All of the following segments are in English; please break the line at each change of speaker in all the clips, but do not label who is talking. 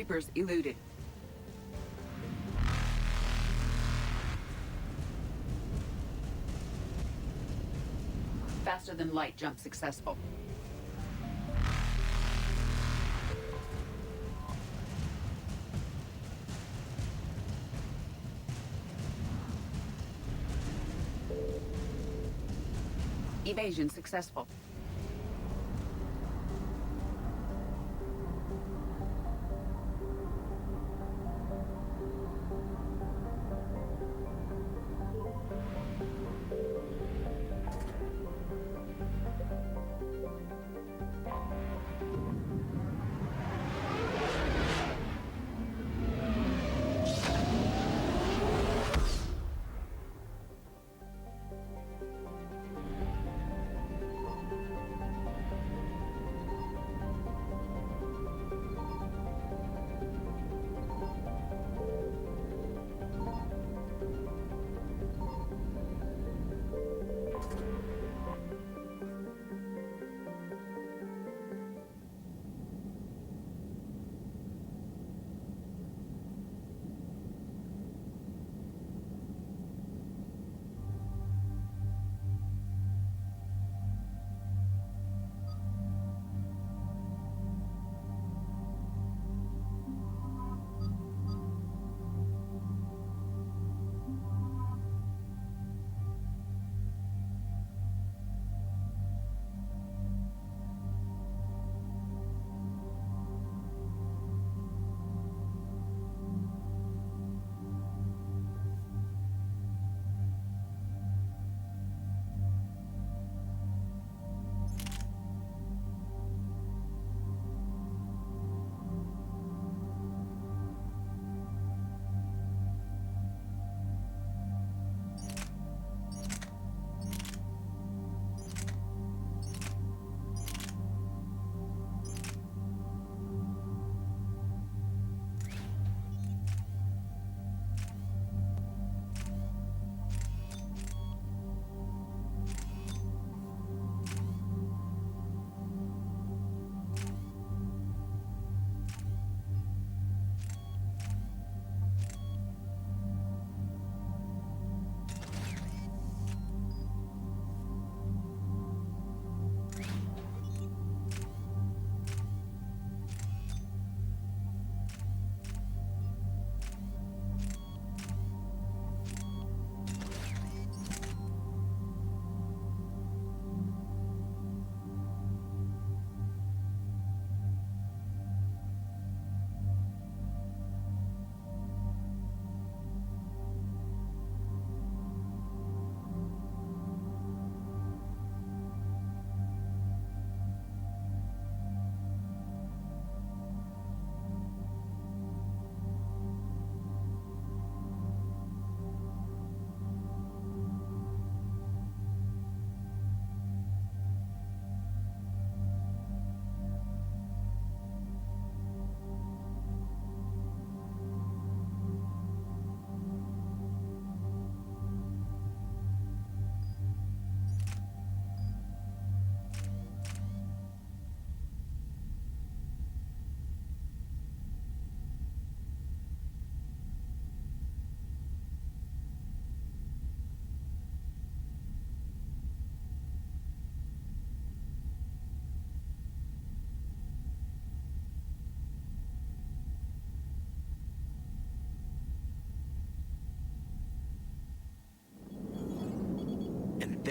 Reapers eluded. Faster than light jump successful. Evasion successful.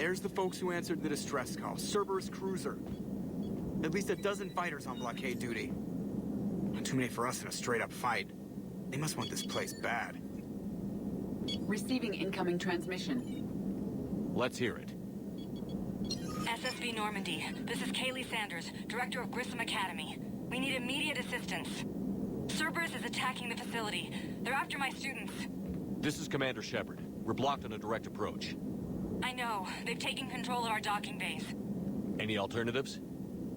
There's the folks who answered the distress call. Cerberus cruiser. At least a dozen fighters on blockade duty. Not too many for us in a straight-up fight. They must want this place bad.
Receiving incoming transmission.
Let's hear it.
SSB Normandy. This is Kaylee Sanders, Director of Grissom Academy. We need immediate assistance. Cerberus is attacking the facility. They're after my students.
This is Commander Shepard. We're blocked on a direct approach.
I know. They've taken control of our docking base.
Any alternatives?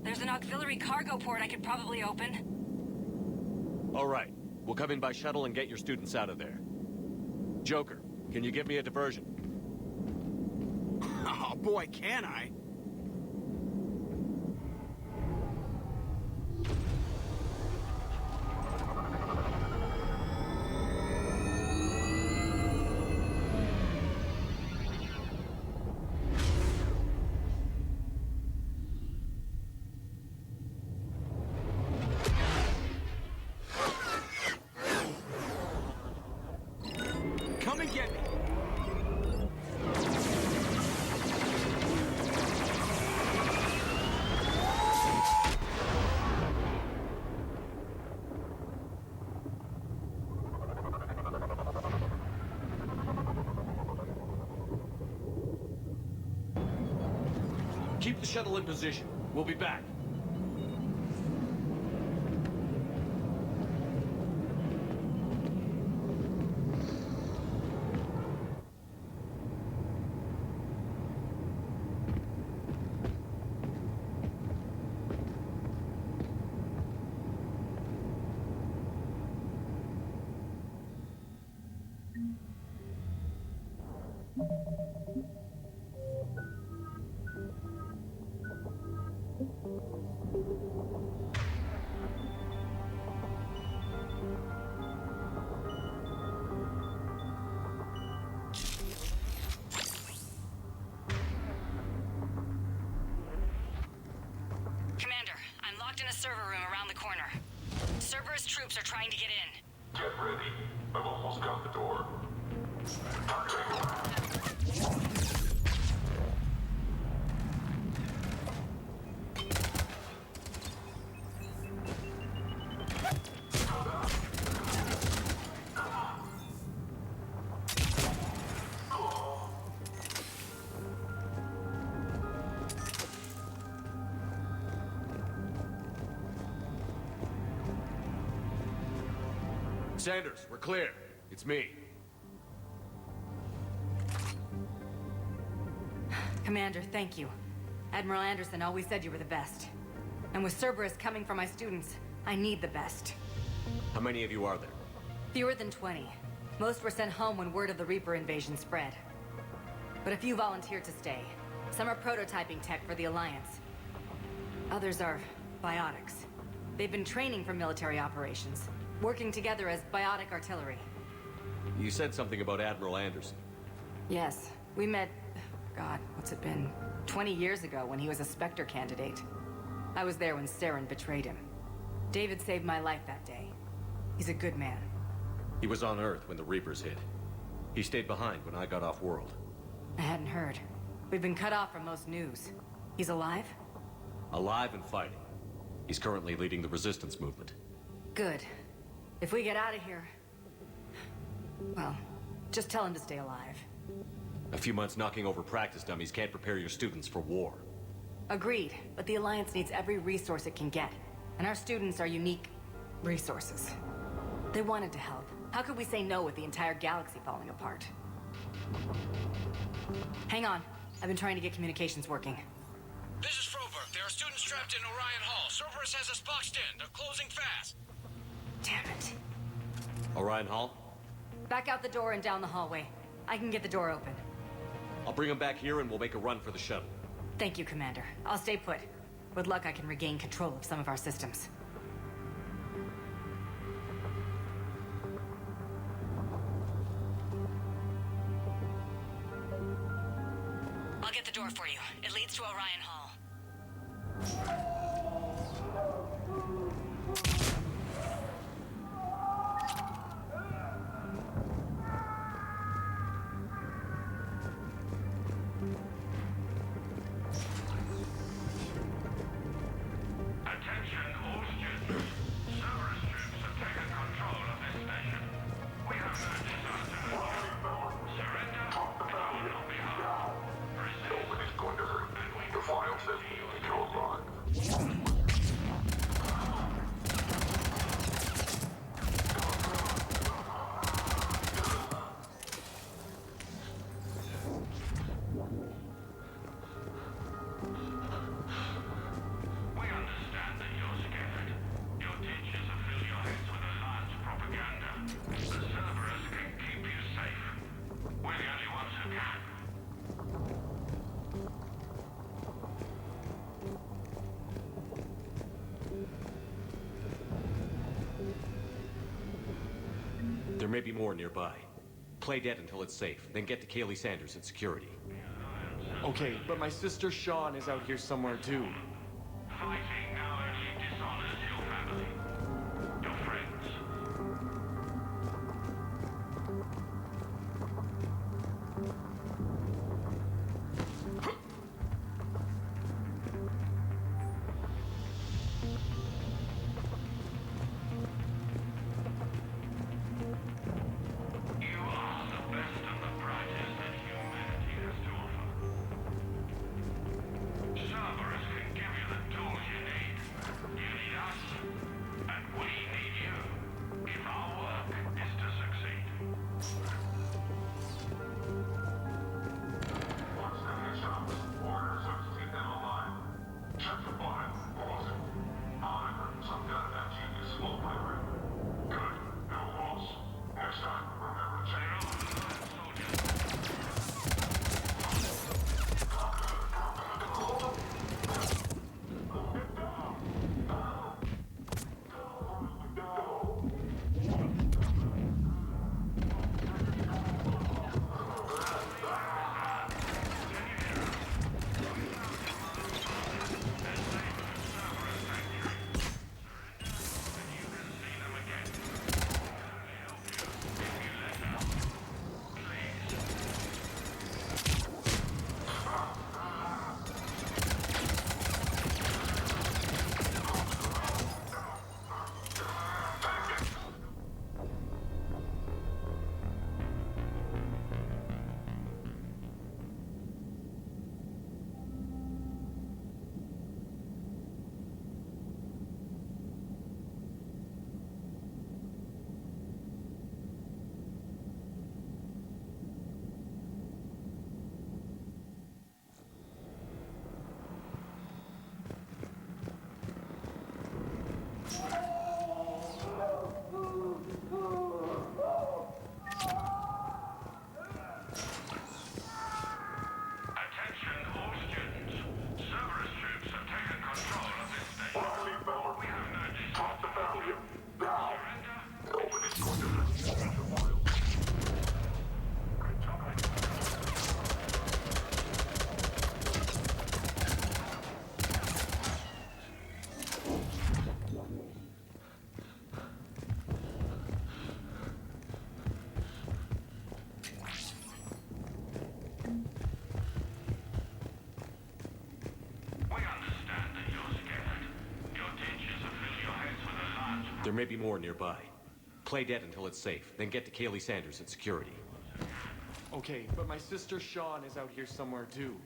There's an auxiliary cargo port I could probably open.
All right. We'll come in by shuttle and get your students out of there. Joker, can you give me a diversion?
Oh boy, can I? get me.
Keep the shuttle in position. We'll be back.
Commander, I'm locked in a server room around the corner. Cerberus troops are trying to get in.
Get ready. I've almost got the door.
Sanders, we're clear. It's me.
Commander, thank you. Admiral Anderson always said you were the best. And with Cerberus coming for my students, I need the best.
How many of you are there?
Fewer than 20. Most were sent home when word of the Reaper invasion spread. But a few volunteered to stay. Some are prototyping tech for the Alliance. Others are biotics. They've been training for military operations, working together as biotic artillery.
You said something about Admiral Anderson.
Yes, we met... God, what's it been? 20 years ago when he was a Spectre candidate. I was there when Saren betrayed him. David saved my life that day. He's a good man.
He was on Earth when the Reapers hit. He stayed behind when I got off-world.
I hadn't heard. We've been cut off from most news. He's alive?
Alive and fighting. He's currently leading the resistance movement.
Good. If we get out of here... Well, just tell him to stay alive.
A few months knocking over practice dummies can't prepare your students for war.
Agreed, but the Alliance needs every resource it can get. And our students are unique resources. They wanted to help. How could we say no with the entire galaxy falling apart? Hang on. I've been trying to get communications working.
This is Froberg. There are students trapped in Orion Hall. Cerberus has us boxed in. They're closing fast.
Damn it.
Orion Hall?
Back out the door and down the hallway. I can get the door open.
I'll bring them back here and we'll make a run for the shuttle.
Thank you, Commander. I'll stay put. With luck, I can regain control of some of our systems. I'll get the door for you. It leads to Orion Hall.
Attention all students. Cerberus troops have taken control of this station. We have no desire to hurt you. Surrender and you will not be harmed. Nobody's going to hurt you. The file says we need you alive. We understand that you're scared. Your teachers have filled your heads with Alliance propaganda. The Cerberus can keep you safe. We're the only ones who can.
There may be more nearby. Play dead until it's safe, then get to Kaylee Sanders in security.
Okay, but my sister Sean is out here somewhere too.
Fighting now only dishonors your family. Your friends.
There may be more nearby. Play dead until it's safe, then get to Kaylee Sanders at security.
Okay, but my sister Sean is out here somewhere too.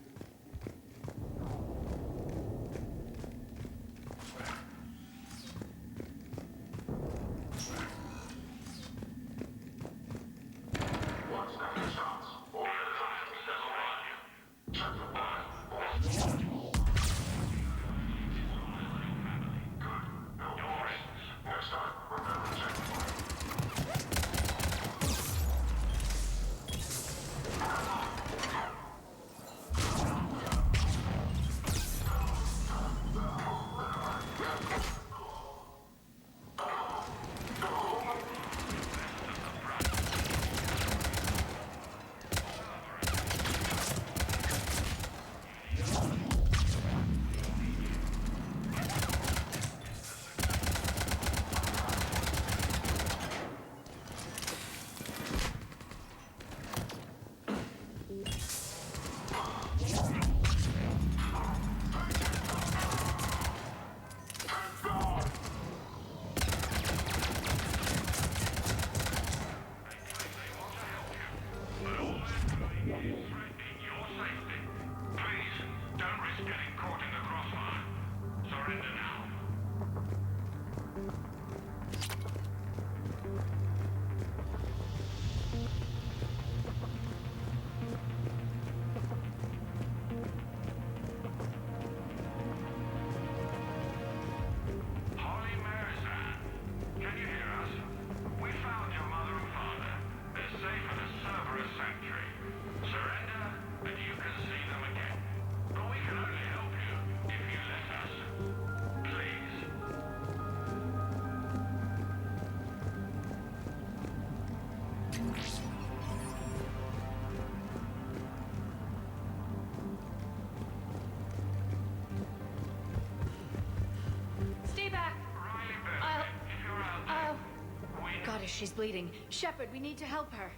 She's bleeding. Shepard, we need to help her.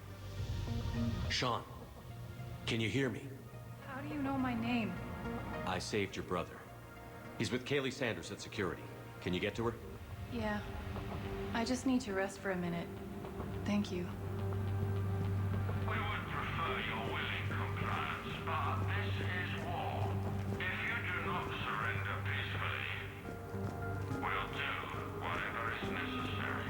Sean, can you hear me?
How do you know my name?
I saved your brother. He's with Kaylee Sanders at security. Can you get to her?
Yeah. I just need to rest for a minute. Thank you.
We would prefer your willing compliance, but this is war. If you do not surrender peacefully, we'll do whatever is necessary.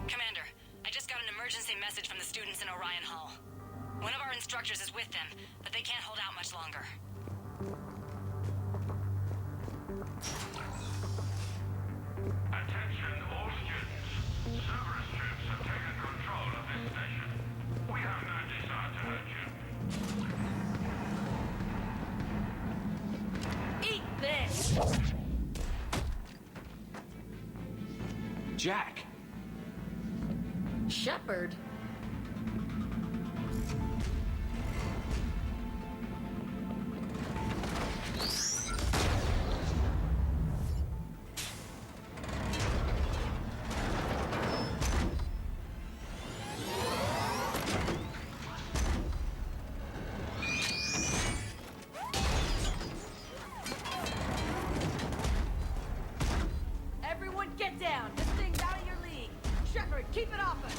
Commander, I just got an emergency message from the students in Orion Hall. One of our instructors is with them, but they can't hold out much longer.
Attention all students. Cerberus troops have taken control of this station. We have no desire to hurt you.
Eat this!
Jack!
Shepard?
Everyone get down! This thing's out of your league! Shepard, keep it off us!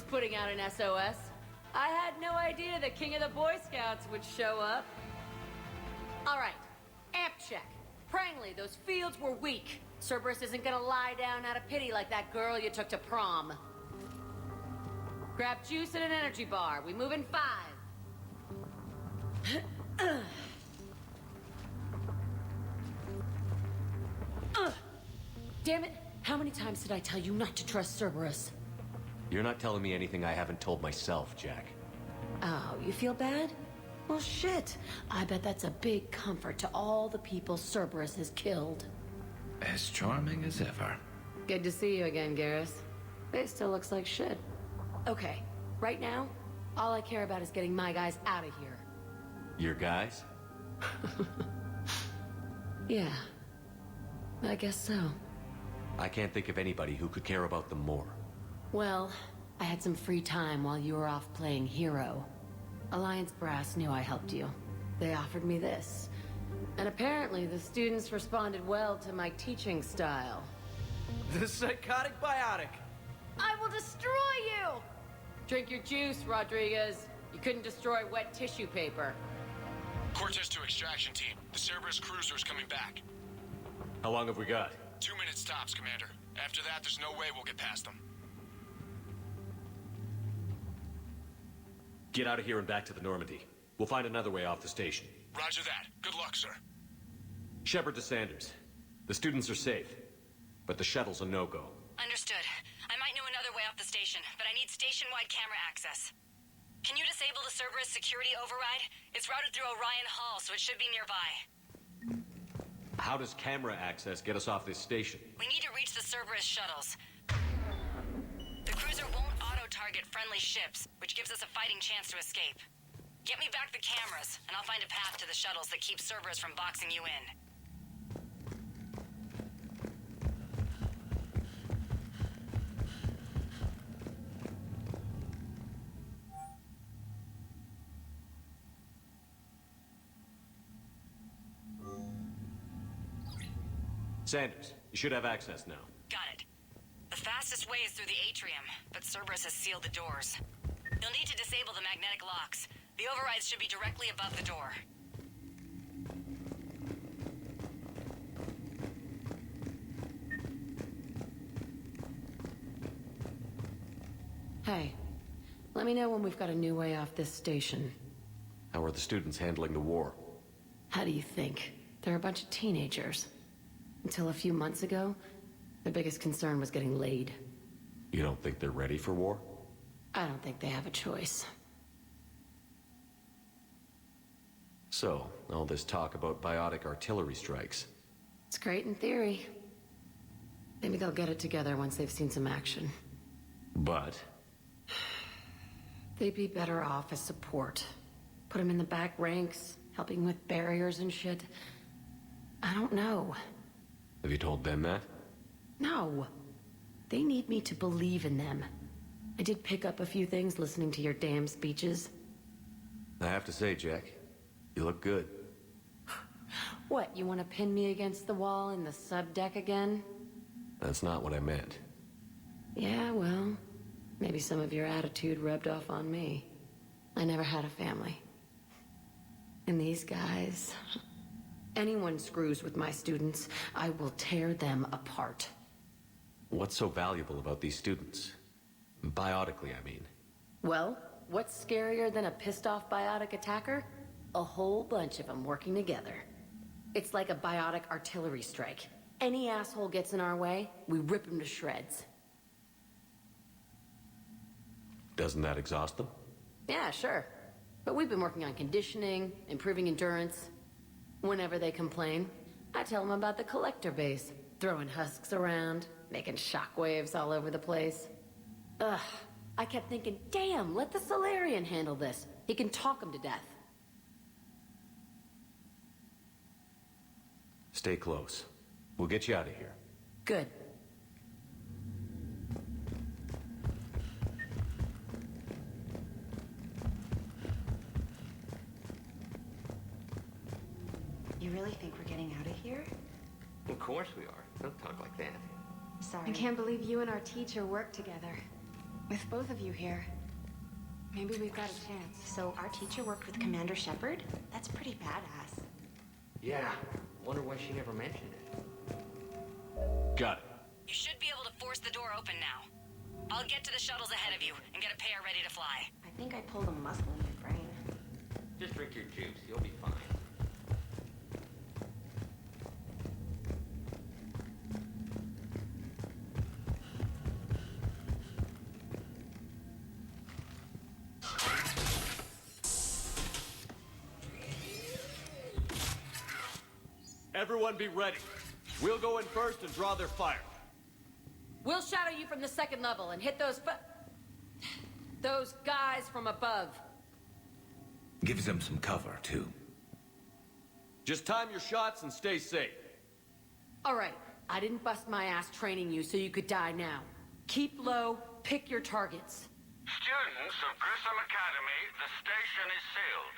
just putting out an SOS. I had no idea the king of the Boy Scouts would show up. All right, amp check. Prangley, those fields were weak. Cerberus isn't gonna lie down out of pity like that girl you took to prom. Grab juice and an energy bar. We move in 5. Damn it! How many times did I tell you not to trust Cerberus?
You're not telling me anything I haven't told myself, Jack.
Oh, you feel bad? Well, shit. I bet that's a big comfort to all the people Cerberus has killed.
As charming as ever.
Good to see you again, Garrus. It still looks like shit. Okay, right now, all I care about is getting my guys out of here.
Your guys?
Yeah. I guess so.
I can't think of anybody who could care about them more.
Well, I had some free time while you were off playing hero. Alliance Brass knew I helped you. They offered me this. And apparently the students responded well to my teaching style.
The psychotic biotic.
I will destroy you! Drink your juice, Rodriguez. You couldn't destroy wet tissue paper.
Cortez to extraction team. The Cerberus cruiser's coming back.
How long have we got?
2 minutes tops, Commander. After that, there's no way we'll get past them.
Get out of here and back to the Normandy. We'll find another way off the station.
Roger that. Good luck, sir.
Shepard to Sanders. The students are safe, but the shuttle's a no-go.
Understood. I might know another way off the station, but I need station-wide camera access. Can you disable the Cerberus security override? It's routed through Orion Hall, so it should be nearby.
How does camera access get us off this station?
We need to reach the Cerberus shuttles. The cruiser won't auto-target friendly ships, which gives us a fighting chance to escape. Get me back the cameras, and I'll find a path to the shuttles that keep Cerberus from boxing you in.
Sanders, you should have access now.
Got it. The fastest way is through the atrium, but Cerberus has sealed the doors. You'll need to disable the magnetic locks. The overrides should be directly above the door. Hey, let me know when we've got a new way off this station.
How are the students handling the war?
How do you think? They're a bunch of teenagers. Until a few months ago, their biggest concern was getting laid.
You don't think they're ready for war?
I don't think they have a choice.
So, all this talk about biotic artillery strikes.
It's great in theory. Maybe they'll get it together once they've seen some action.
But?
They'd be better off as support. Put them in the back ranks, helping with barriers and shit. I don't know.
Have you told them that?
No. They need me to believe in them. I did pick up a few things listening to your damn speeches.
I have to say, Jack, you look good.
What, you want to pin me against the wall in the subdeck again?
That's not what I meant.
Yeah, well, maybe some of your attitude rubbed off on me. I never had a family. And these guys... Anyone screws with my students, I will tear them apart.
What's so valuable about these students? Biotically, I mean.
Well, what's scarier than a pissed-off biotic attacker? A whole bunch of them working together. It's like a biotic artillery strike. Any asshole gets in our way, we rip him to shreds.
Doesn't that exhaust them?
Yeah, sure. But we've been working on conditioning, improving endurance. Whenever they complain, I tell them about the collector base, throwing husks around, making shockwaves all over the place. Ugh, I kept thinking, damn, let the Solarian handle this. He can talk them to death.
Stay close. We'll get you out of here.
Good.
You really think we're getting out of here?
Of course we are. Don't talk like that.
Sorry. I can't believe you and our teacher work together. With both of you here, maybe we've got a chance. So our teacher worked with Commander Shepard? That's pretty badass.
Yeah. Wonder why she never mentioned it.
Got it.
You should be able to force the door open now. I'll get to the shuttles ahead of you and get a pair ready to fly.
I think I pulled a muscle in your brain.
Just drink your juice. You'll be fine.
Everyone be ready. We'll go in first and draw their fire.
We'll shadow you from the second level and hit those guys from above.
Gives them some cover, too.
Just time your shots and stay safe.
All right, I didn't bust my ass training you so you could die now. Keep low, pick your targets.
Students of Grissom Academy, the station is sealed.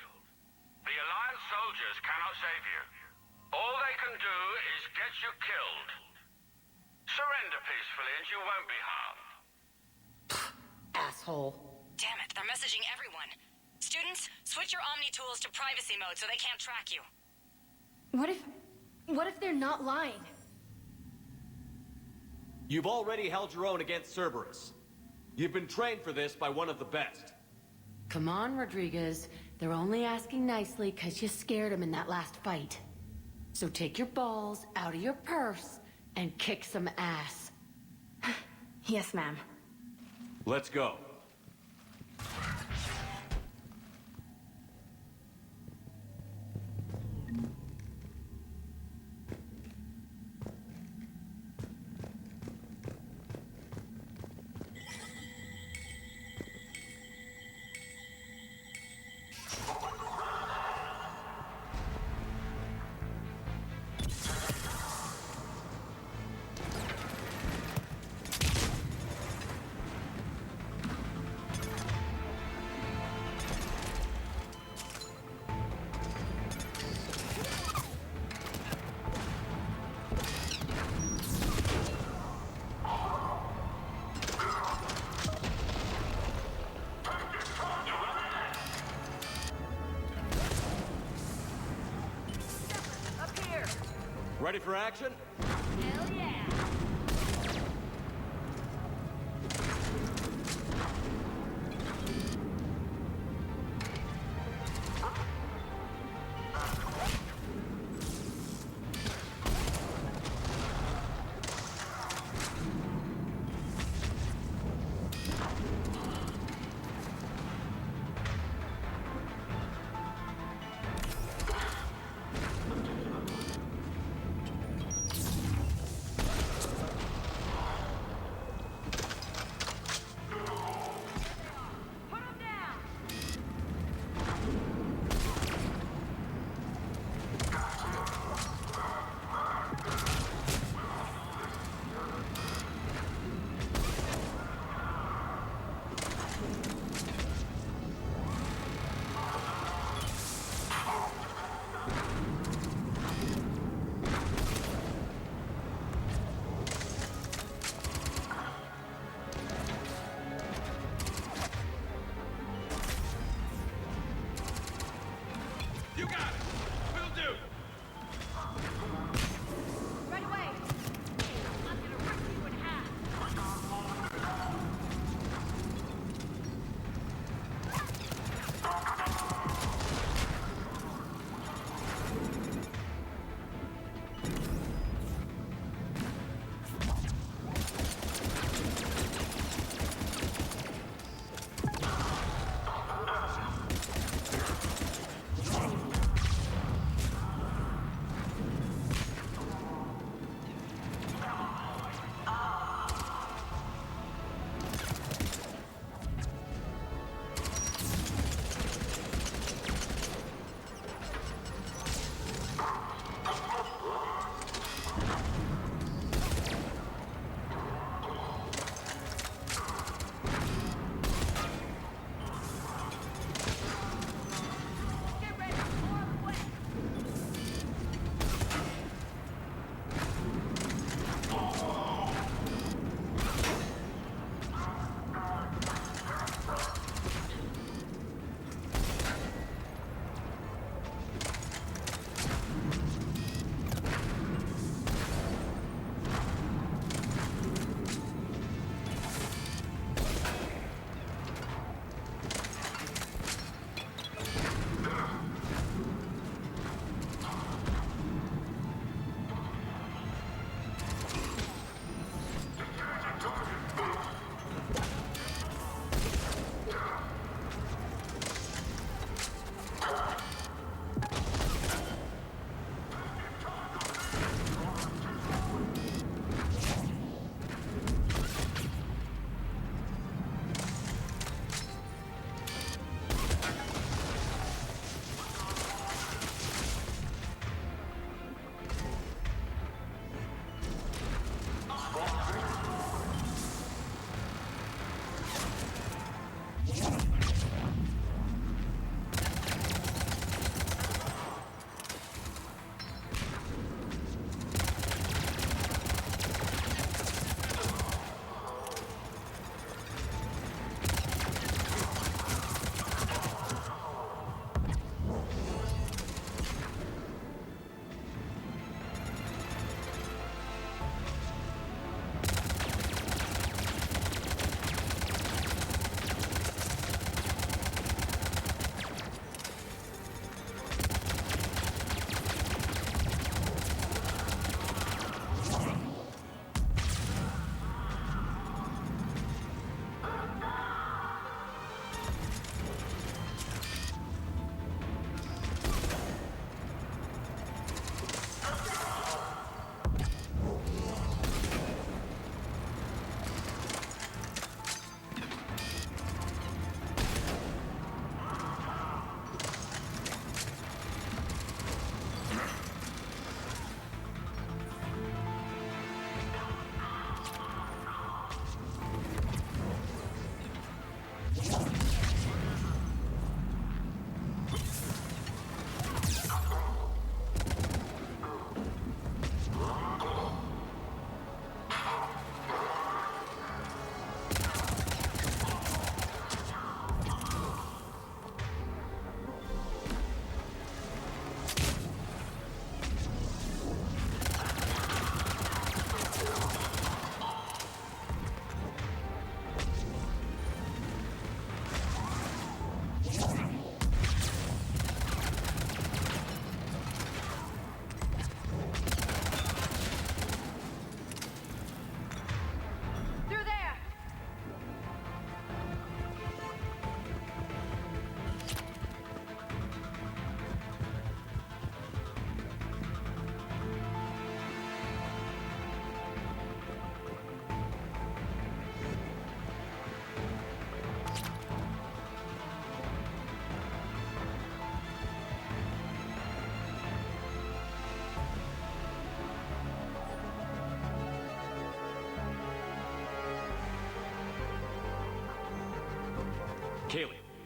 The Alliance soldiers cannot save you. All they can do is get you killed. Surrender peacefully and you won't be harmed.
Asshole.
Damn it, they're messaging everyone. Students, switch your Omni tools to privacy mode so they can't track you.
What if they're not lying?
You've already held your own against Cerberus. You've been trained for this by one of the best.
Come on, Rodriguez. They're only asking nicely because you scared them in that last fight. So take your balls out of your purse and kick some ass.
Yes, ma'am.
Let's go. Ready for action?
Hell yeah!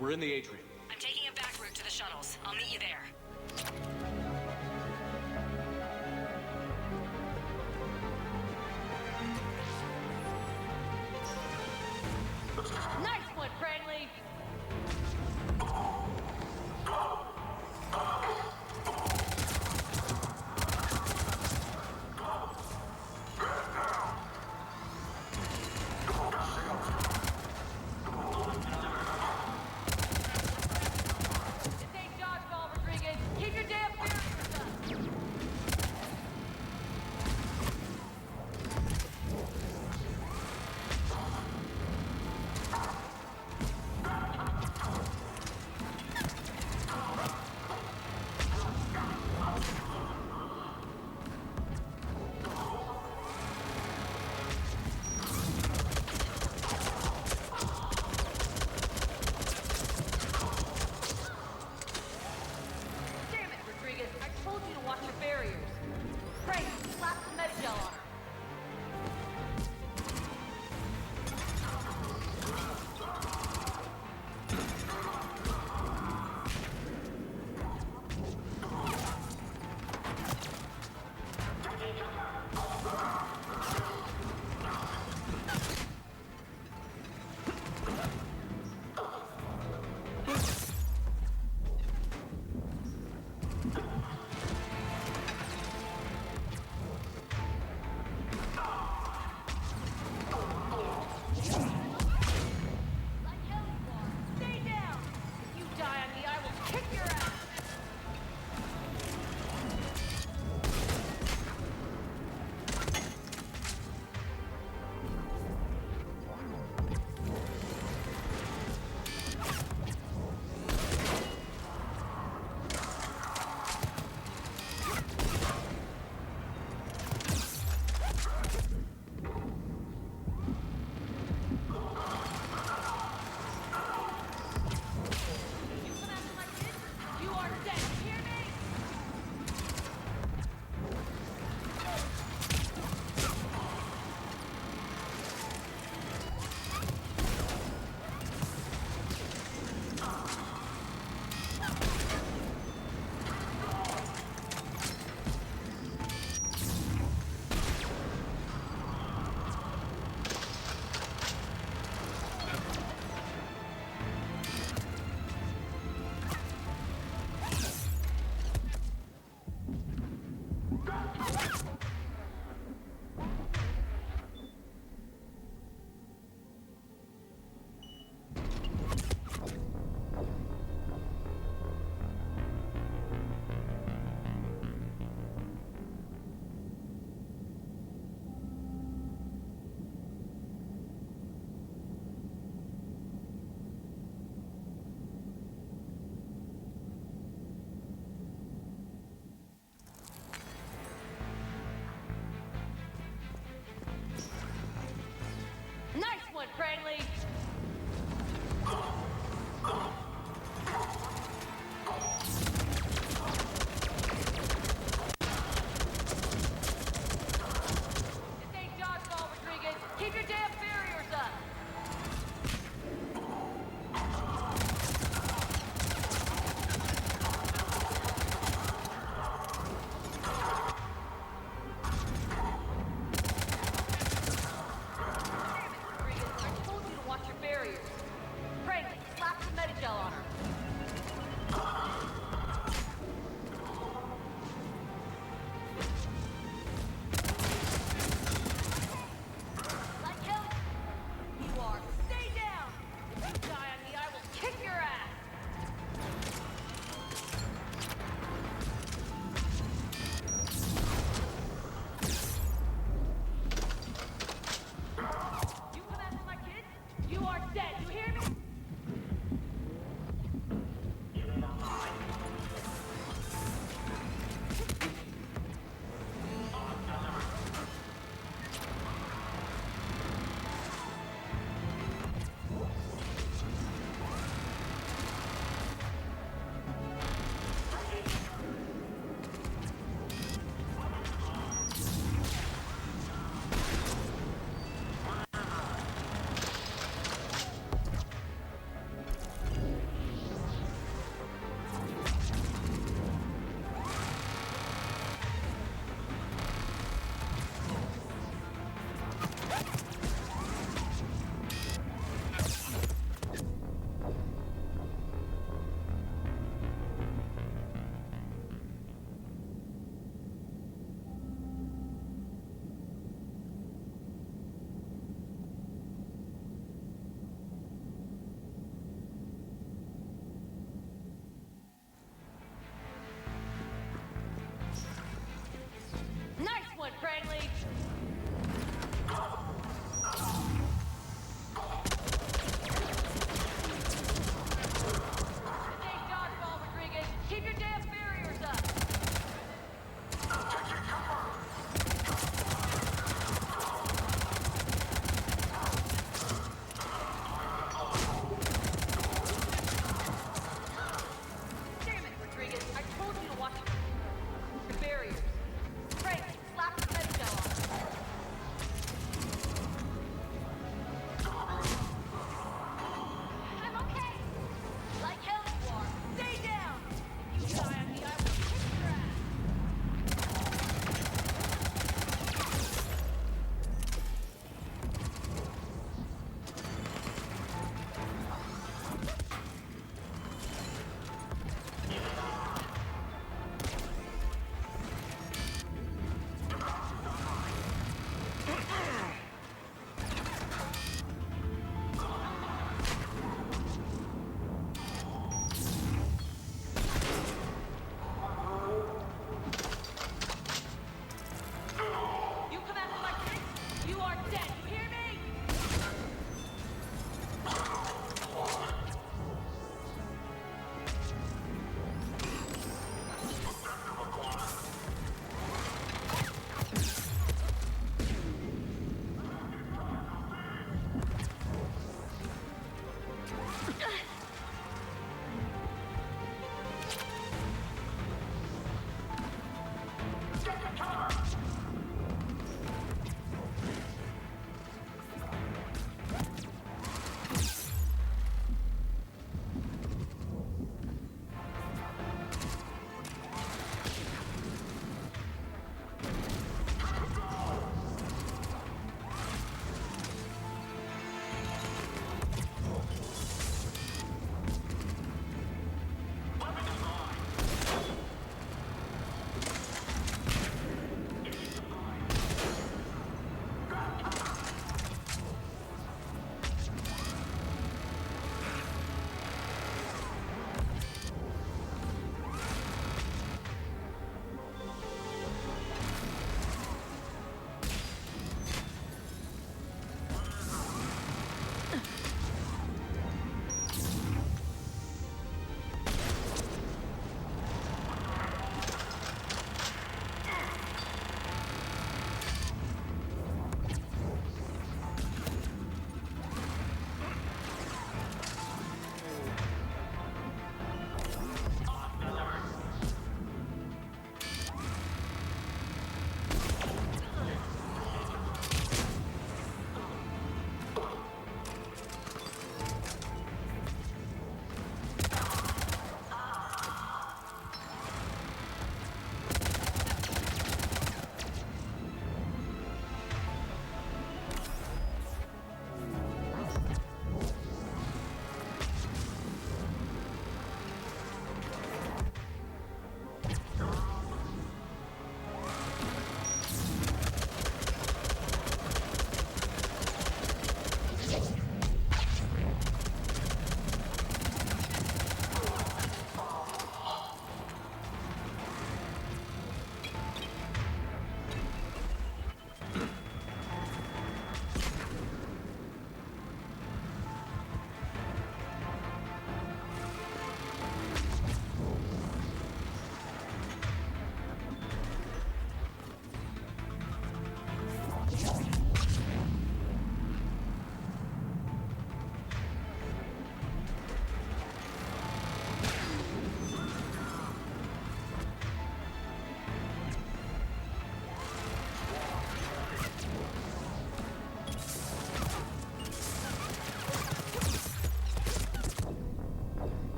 We're in the atrium.
I'm taking a back route to the shuttles. I'll meet you there.
Nice one, Cranley! Nice one, Cranley! This ain't dodgeball, Rodriguez. Keep your damn barriers up!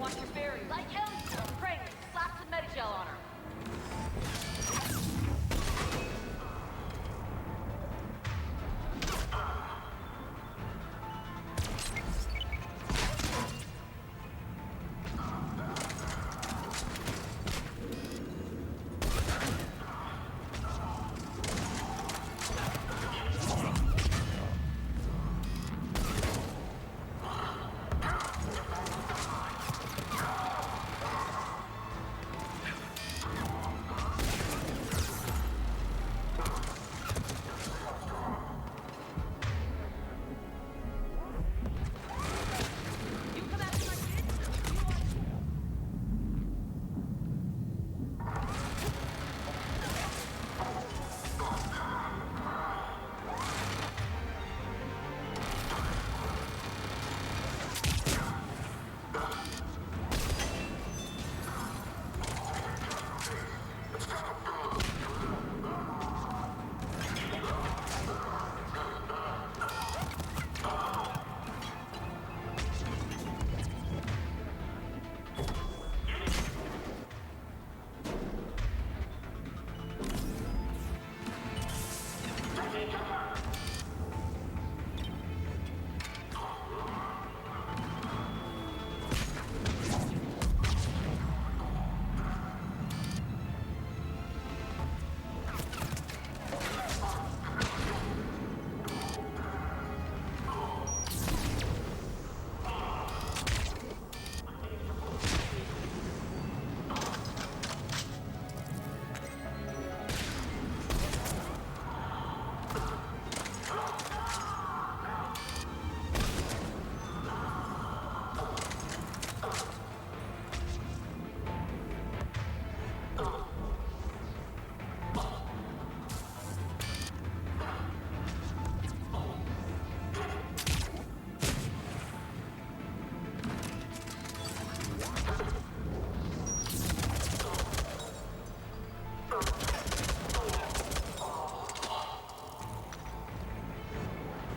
watch your barrier. Like hell, Crane, slap some Medigel on her.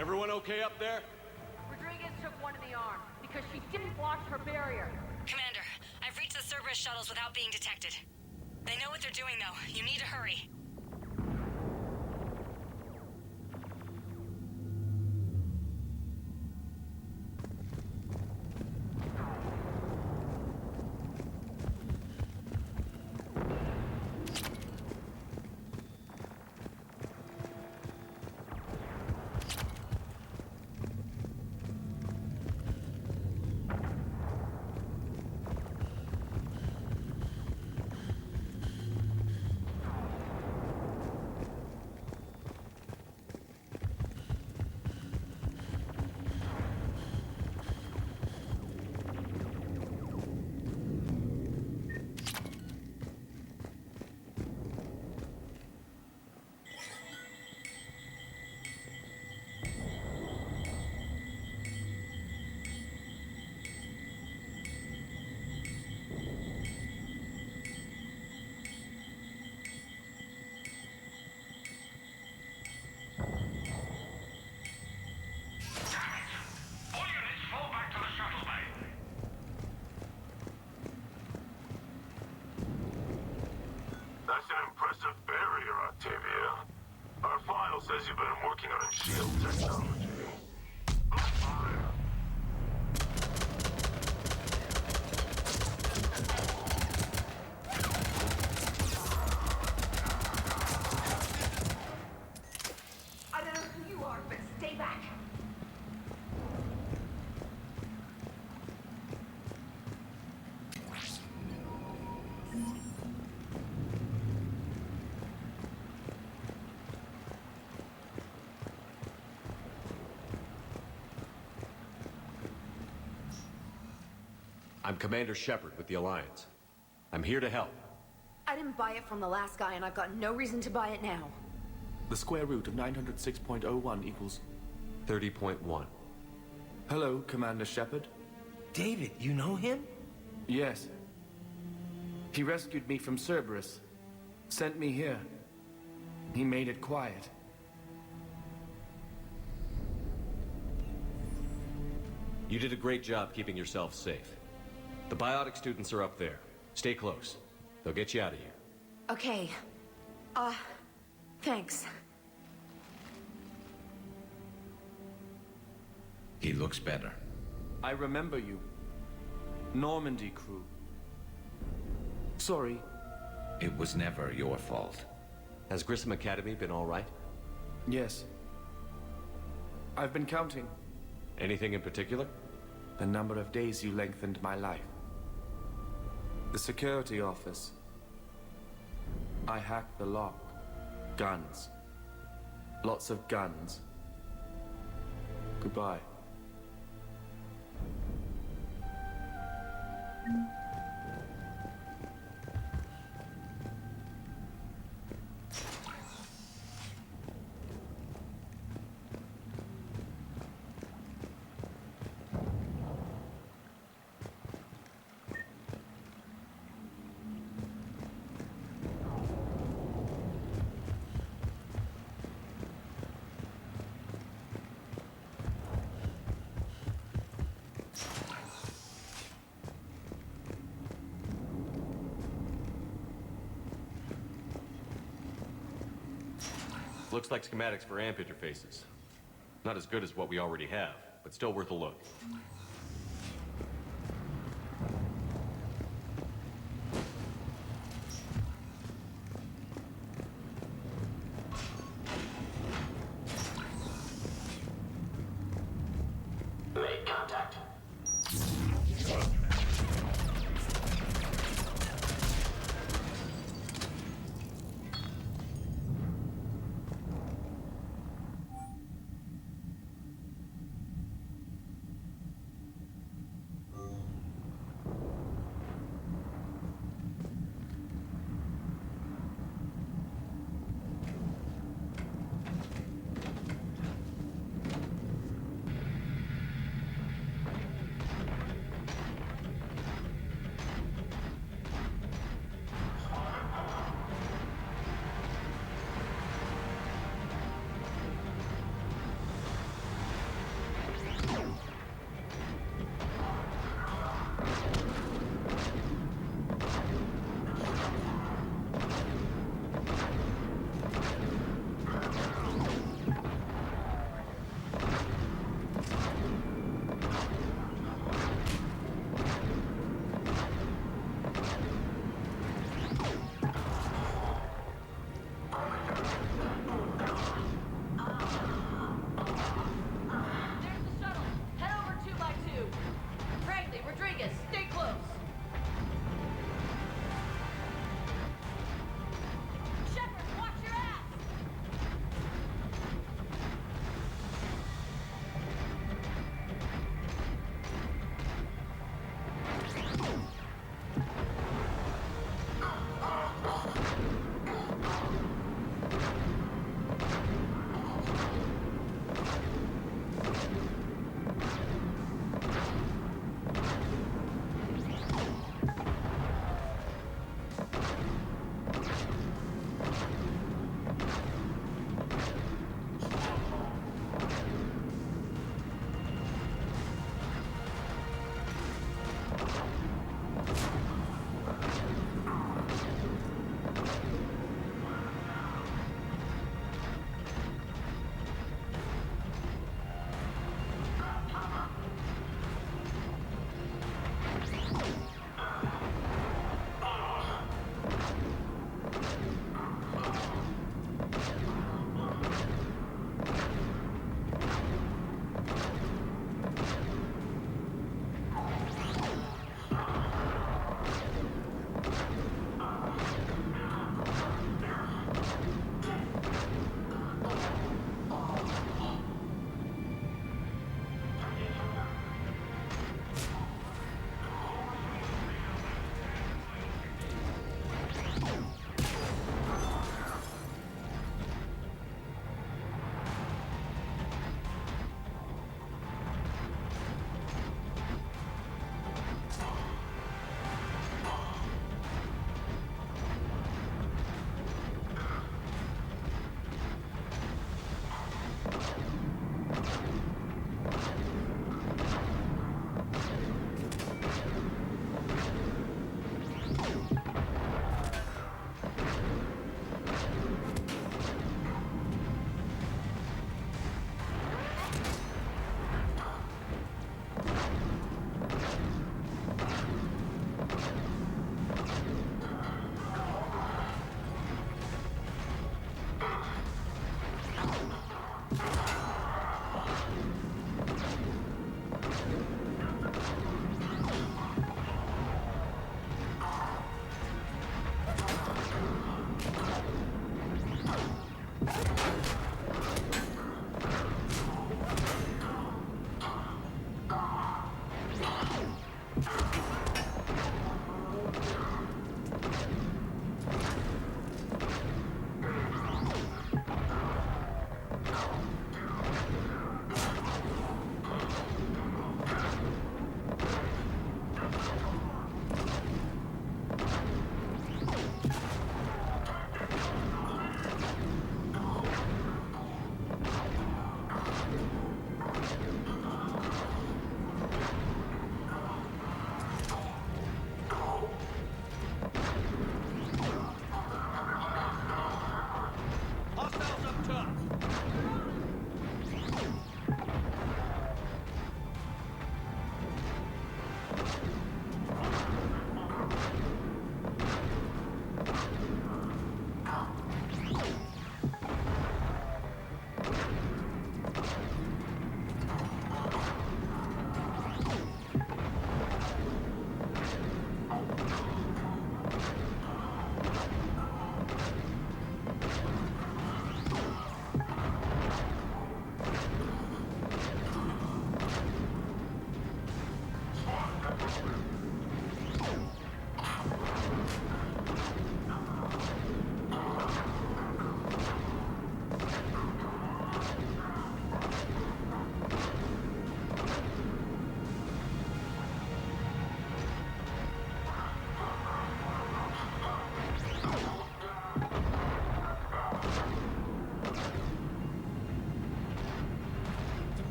Everyone okay up there?
Rodriguez took one in the arm because she didn't watch her barrier. Commander, I've reached the Cerberus shuttles without being detected. They know what they're doing, though. You need to hurry.
Says you've been working on shield technology.
I don't know who you are, but stay back.
I'm Commander Shepard with the Alliance. I'm here to help.
I didn't buy it from the last guy, and I've got no reason to buy it now.
The square root of 906.01 equals...
30.1.
Hello, Commander Shepard.
David, you know him?
Yes. He rescued me from Cerberus. Sent me here. He made it quiet.
You did a great job keeping yourself safe. The biotic students are up there. Stay close. They'll get you out of here.
Okay. Thanks.
He looks better.
I remember you. Normandy crew. Sorry.
It was never your fault.
Has Grissom Academy been all right?
Yes. I've been counting.
Anything in particular?
The number of days you lengthened my life. The security office. I hacked the lock. Guns. Lots of guns. Goodbye.
Looks like schematics for AMP interfaces. Not as good as what we already have, but still worth a look.
Make contact.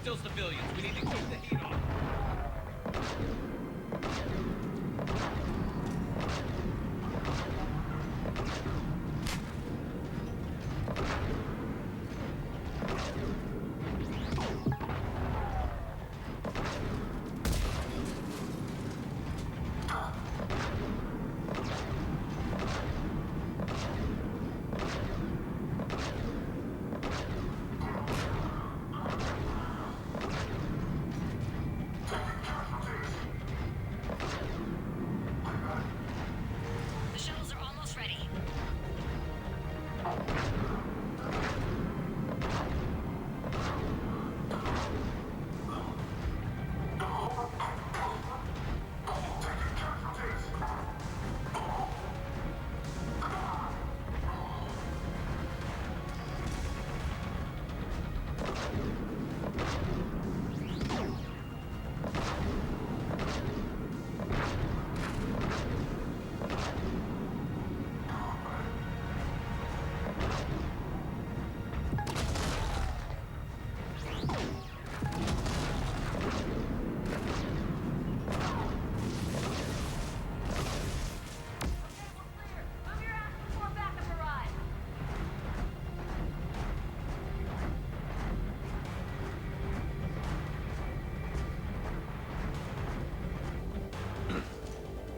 still civilians. We need to keep the heat on.
The shuttles are almost ready.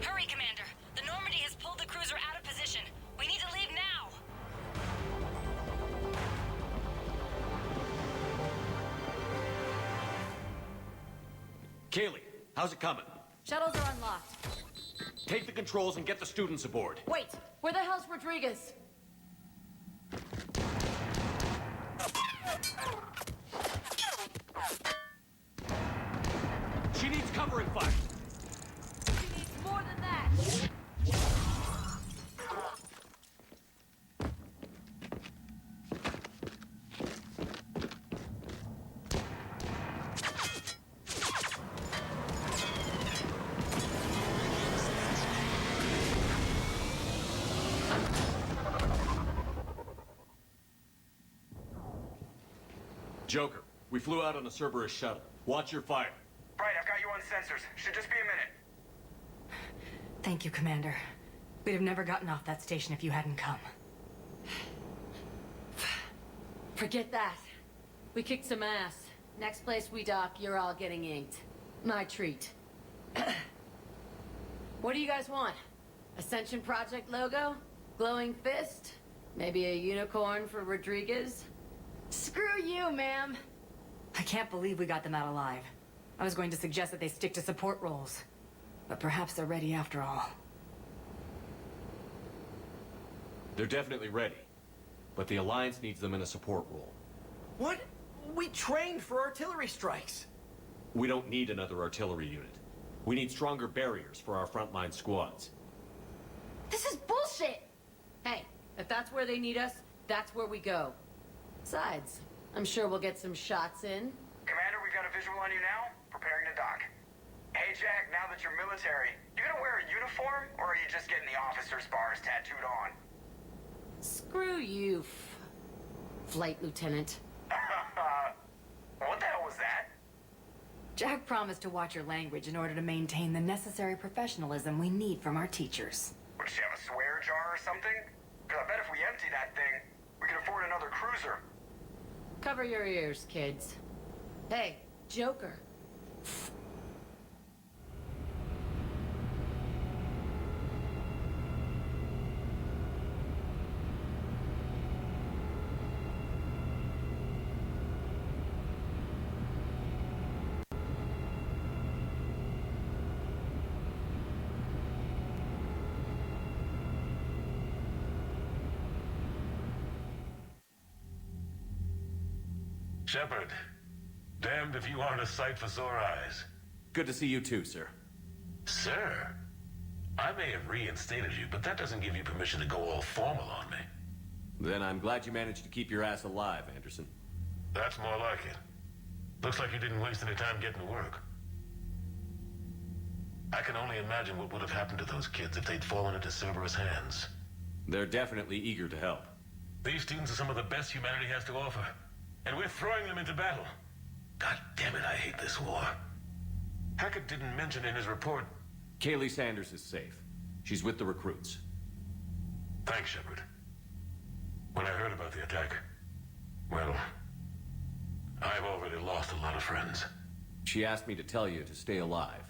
Hurry, Commander. The Normandy has pulled the cruiser out of position. We need to leave now.
Kaylee, how's it coming?
Shuttles are unlocked.
Take the controls and get the students aboard.
Wait, where the hell's Rodriguez?
She needs cover and fire.
She needs more than that.
Joker, we flew out on a Cerberus shuttle. Watch your fire.
Right, I've got you on sensors. Should just be a minute.
Thank you, Commander. We'd have never gotten off that station if you hadn't come.
Forget that. We kicked some ass. Next place we dock, you're all getting inked. My treat. What do you guys want? Ascension Project logo? Glowing fist? Maybe a unicorn for Rodriguez? Screw you, ma'am.
I can't believe we got them out alive. I was going to suggest that they stick to support roles. But perhaps they're ready after all.
They're definitely ready. But the Alliance needs them in a support role.
What? We trained for artillery strikes.
We don't need another artillery unit. We need stronger barriers for our frontline squads.
This is bullshit! Hey, if that's where they need us, that's where we go. Besides, I'm sure we'll get some shots in.
Commander, we've got a visual on you now. Preparing to dock. Hey, Jack, now that you're military, you gonna wear a uniform, or are you just getting the officer's bars tattooed on?
Screw you, Flight Lieutenant.
What the hell was that?
Jack promised to watch your language in order to maintain the necessary professionalism we need from our teachers.
Would she have a swear jar or something? Because I bet if we empty that thing, we can afford another cruiser.
Cover your ears, kids. Hey, Joker.
Shepard, damned if you aren't a sight for sore eyes.
Good to see you too, sir.
Sir, I may have reinstated you, but that doesn't give you permission to go all formal on me.
Then I'm glad you managed to keep your ass alive, Anderson.
That's more like it. Looks like you didn't waste any time getting to work. I can only imagine what would have happened to those kids if they'd fallen into Cerberus' hands.
They're definitely eager to help.
These students are some of the best humanity has to offer, and we're throwing them into battle.
God damn it, I hate this war. Hackett didn't mention in his report...
Kaylee Sanders is safe. She's with the recruits.
Thanks, Shepard. When I heard about the attack, well, I've already lost a lot of friends.
She asked me to tell you to stay alive.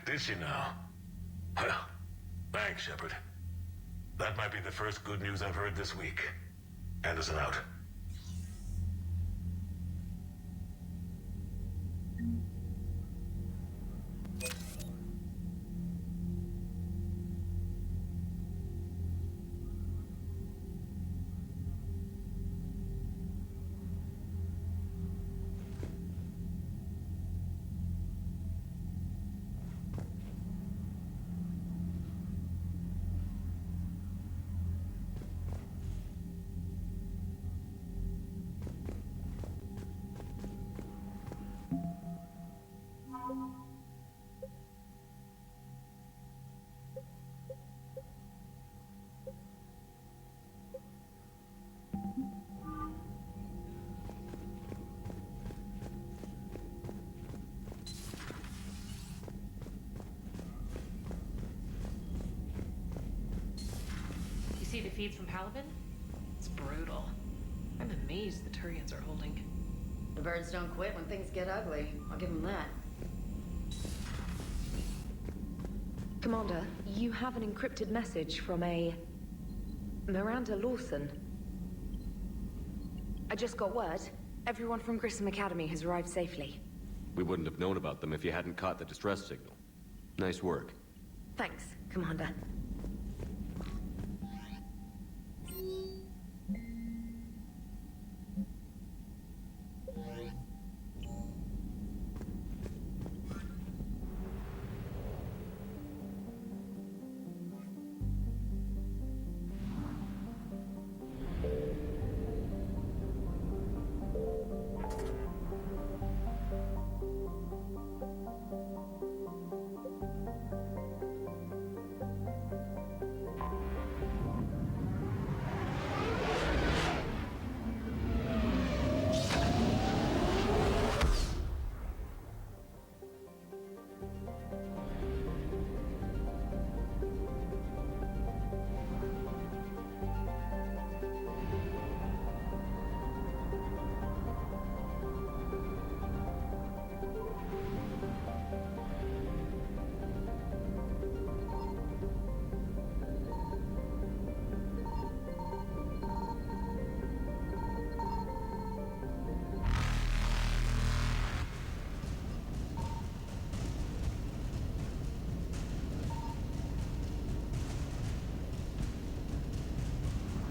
Did she now? Well, thanks, Shepard. That might be the first good news I've heard this week. Anderson out.
See the feeds from Palaven? It's brutal. I'm amazed the Turians are holding.
The birds don't quit when things get ugly. I'll give them that.
Commander, you have an encrypted message from a... Miranda Lawson. I just got word. Everyone from Grissom Academy has arrived safely.
We wouldn't have known about them if you hadn't caught the distress signal. Nice work.
Thanks, Commander.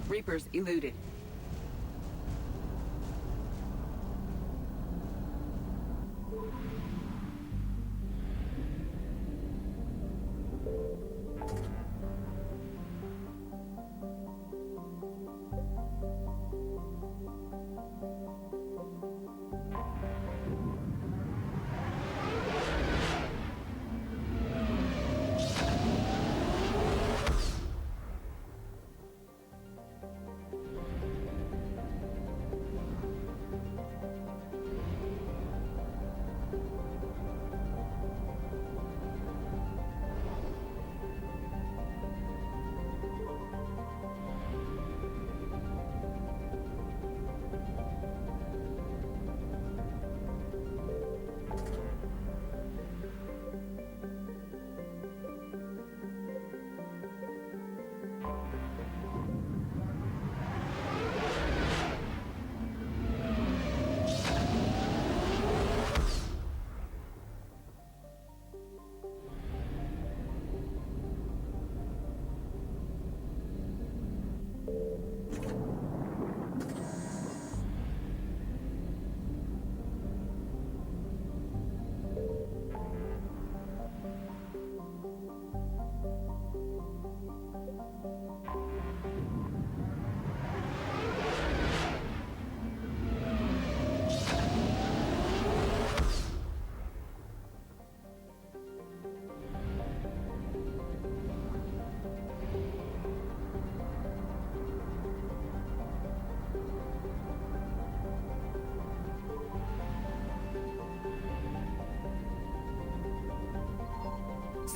Reapers eluded.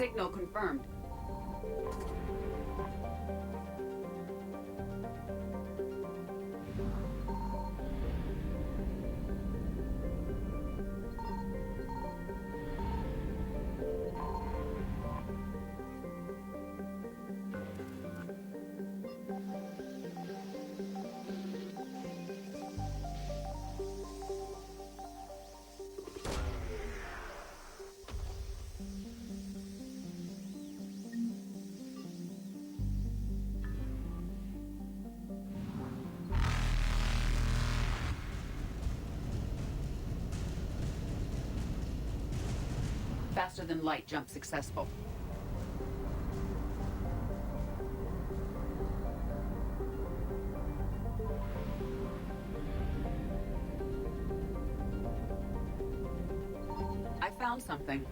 Signal confirmed. Faster than light jump successful. I found something.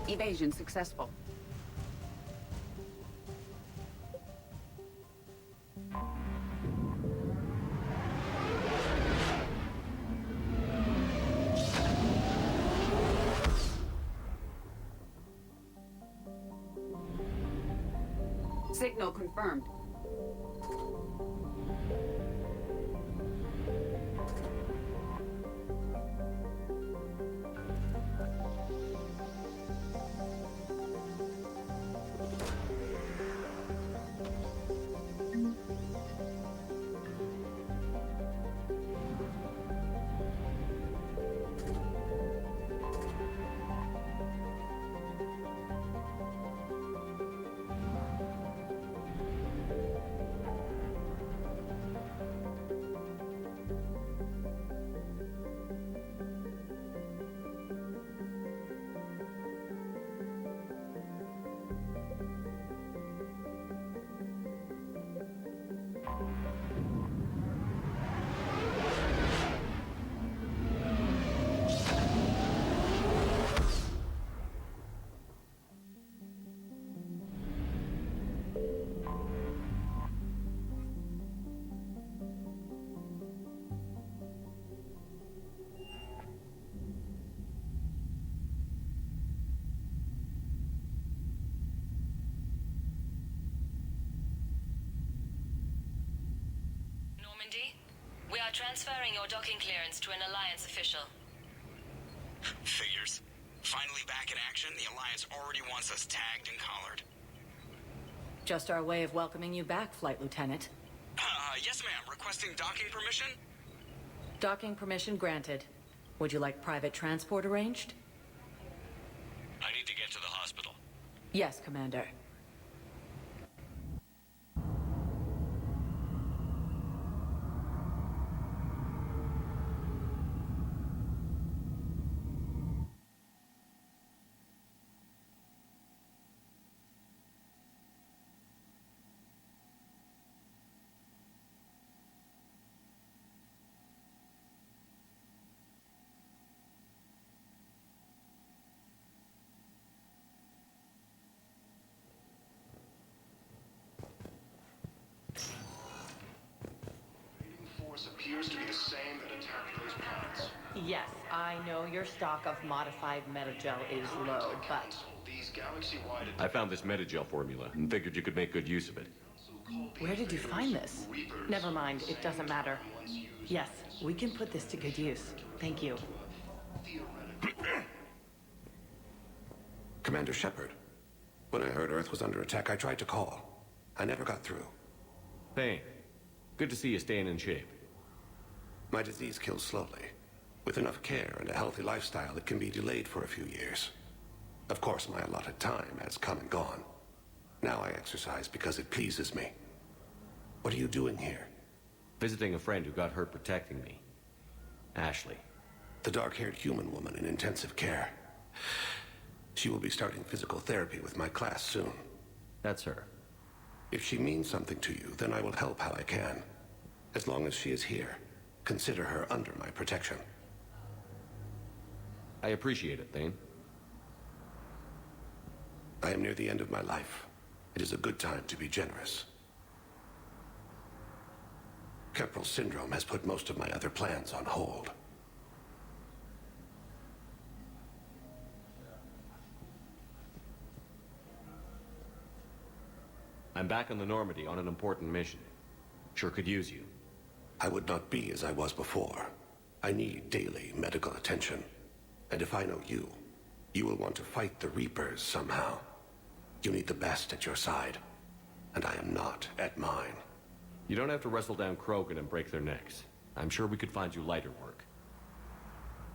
Evasion successful. Signal confirmed.
We are transferring your docking clearance to an Alliance official.
Figures. Finally back in action, the Alliance already wants us tagged and collared.
Just our way of welcoming you back, Flight Lieutenant.
Yes, ma'am. Requesting docking permission?
Docking permission granted. Would you like private transport arranged?
I need to get to the hospital.
Yes, Commander.
Appears to be the same that attacked those planets.
Yes, I know your stock of modified metagel is low, but...
These galaxy-wide...
I found this metagel formula and figured you could make good use of it.
Where did you find this? Never mind, it doesn't matter. Yes, we can put this to good use. Thank you.
Commander Shepard, when I heard Earth was under attack, I tried to call. I never got through.
Hey, good to see you staying in shape.
My disease kills slowly. With enough care and a healthy lifestyle, it can be delayed for a few years. Of course, my allotted time has come and gone. Now I exercise because it pleases me. What are you doing here?
Visiting a friend who got hurt protecting me. Ashley.
The dark-haired human woman in intensive care. She will be starting physical therapy with my class soon.
That's her.
If she means something to you, then I will help how I can. As long as she is here, consider her under my protection.
I appreciate it, Thane.
I am near the end of my life. It is a good time to be generous. Kepral syndrome has put most of my other plans on hold.
I'm back on the Normandy on an important mission. Sure could use you.
I would not be as I was before. I need daily medical attention. And if I know you, you will want to fight the Reapers somehow. You need the best at your side, and I am not at mine.
You don't have to wrestle down Krogan and break their necks. I'm sure we could find you lighter work.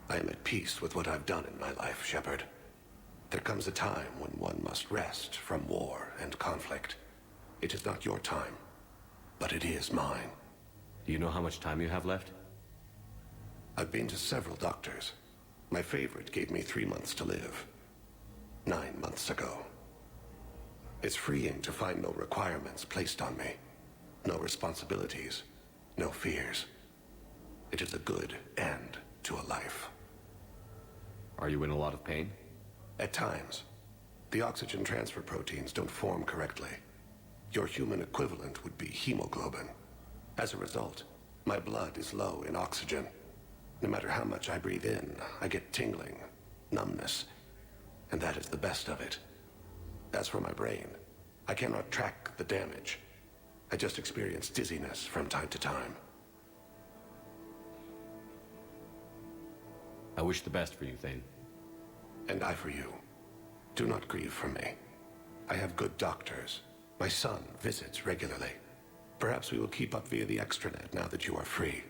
I am at peace with what I've done in my life, Shepard. There comes a time when one must rest from war and conflict. It is not your time, but it is mine.
Do you know how much time you have left?
I've been to several doctors. My favorite gave me 3 months to live. 9 months ago. It's freeing to find no requirements placed on me. No responsibilities. No fears. It is a good end to a life.
Are you in a lot of pain?
At times. The oxygen transfer proteins don't form correctly. Your human equivalent would be hemoglobin. As a result, my blood is low in oxygen. No matter how much I breathe in, I get tingling, numbness, and that is the best of it. As for my brain, I cannot track the damage. I just experience dizziness from time to time.
I wish the best for you, Thane.
And I for you. Do not grieve for me. I have good doctors. My son visits regularly. Perhaps we will keep up via the extranet now that you are free.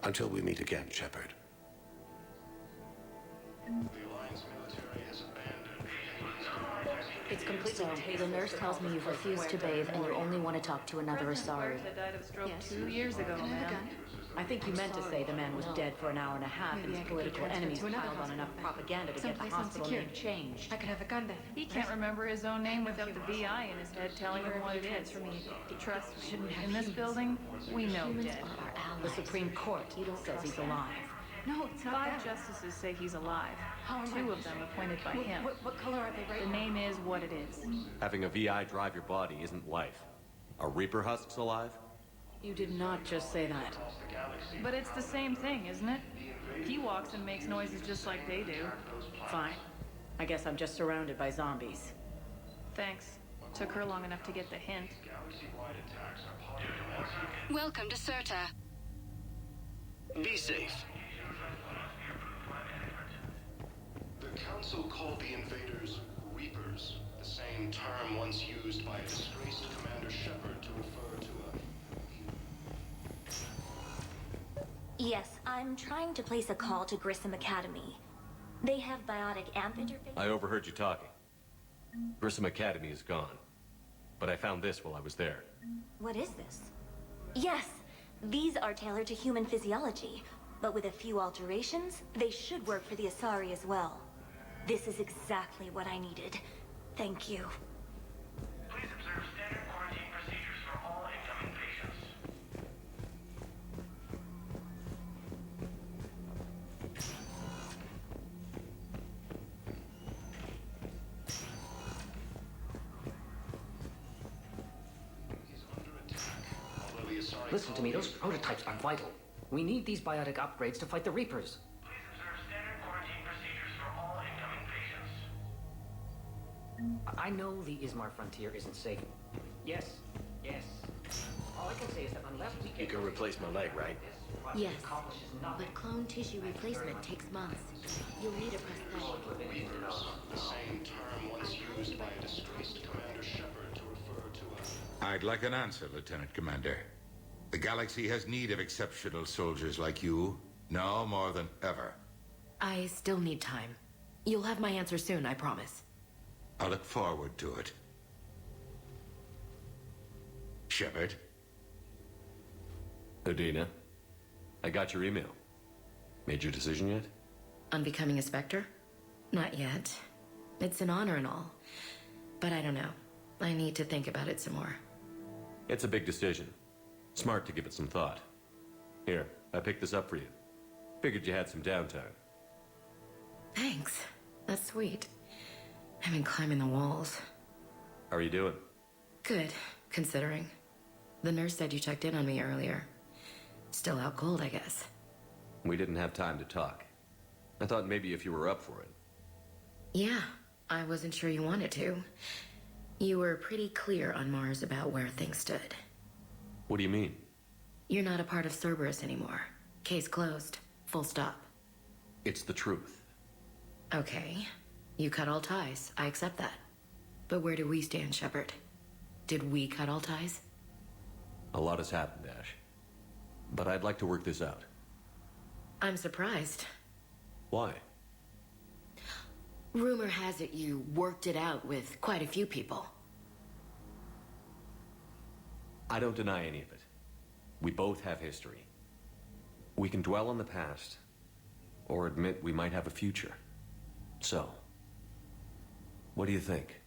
Until we meet again, Shepard.
It's completely okay. The nurse tells me you've refused to bathe and you only want to talk to another Asari.
That died of stroke 2 years ago, man.
I think you meant to say the man was dead for an hour and a half and his political enemies piled on enough propaganda to get the hospital name changed.
I could have a gun then. He can't remember his own name without the VI in his head telling him what it is. Trust me, in this building, we know dead.
The Supreme Court says he's alive.
No, it's not 5 justices say he's alive. 2 of them appointed by him.
What color are they right
The
now?
name is what it is.
Having a VI drive your body isn't life. Are Reaper husks alive?
You did not just say that.
But it's the same thing, isn't it? He walks and makes noises just like they do.
Fine. I guess I'm just surrounded by zombies.
Thanks. Took her long enough to get the hint.
Welcome to Serta.
Be safe.
The Council called the invaders Reapers, the same term once used by a disgraced Commander Shepard to refer to
Yes, I'm trying to place a call to Grissom Academy. They have biotic amp interface.
I overheard you talking. Grissom Academy is gone. But I found this while I was there.
What is this? Yes, these are tailored to human physiology, but with a few alterations, they should work for the Asari as well. This is exactly what I needed. Thank you.
Please observe standard quarantine procedures for all incoming patients.
Listen to me, those prototypes are vital. We need these biotic upgrades to fight the Reapers.
Please observe standard quarantine procedures for all incoming patients.
I know the Ismar frontier isn't safe. Yes, yes. All I can say is that unless we get...
You can replace my leg, right?
Yes, but clone tissue replacement takes months. You'll need a prosthetic.
Reapers, the same term once used by a disgraced Commander Shepard to refer to
I'd like an answer, Lieutenant Commander. The galaxy has need of exceptional soldiers like you, now more than ever.
I still need time. You'll have my answer soon, I promise.
I look forward to it. Shepard?
Udina, I got your email. Made your decision yet?
On becoming a Spectre? Not yet. It's an honor and all. But I don't know. I need to think about it some more.
It's a big decision. Smart to give it some thought. Here, I picked this up for you. Figured you had some downtime.
Thanks. That's sweet. I've been climbing the walls.
How are you doing?
Good, considering. The nurse said you checked in on me earlier. Still out cold, I guess.
We didn't have time to talk. I thought maybe if you were up for it.
Yeah, I wasn't sure you wanted to. You were pretty clear on Mars about where things stood.
What do you mean?
You're not a part of Cerberus anymore. Case closed. Full stop.
It's the truth.
Okay. You cut all ties. I accept that. But where do we stand, Shepard? Did we cut all ties?
A lot has happened, Ash. But I'd like to work this out.
I'm surprised.
Why?
Rumor has it you worked it out with quite a few people.
I don't deny any of it. We both have history. We can dwell on the past, or admit we might have a future. So, what do you think?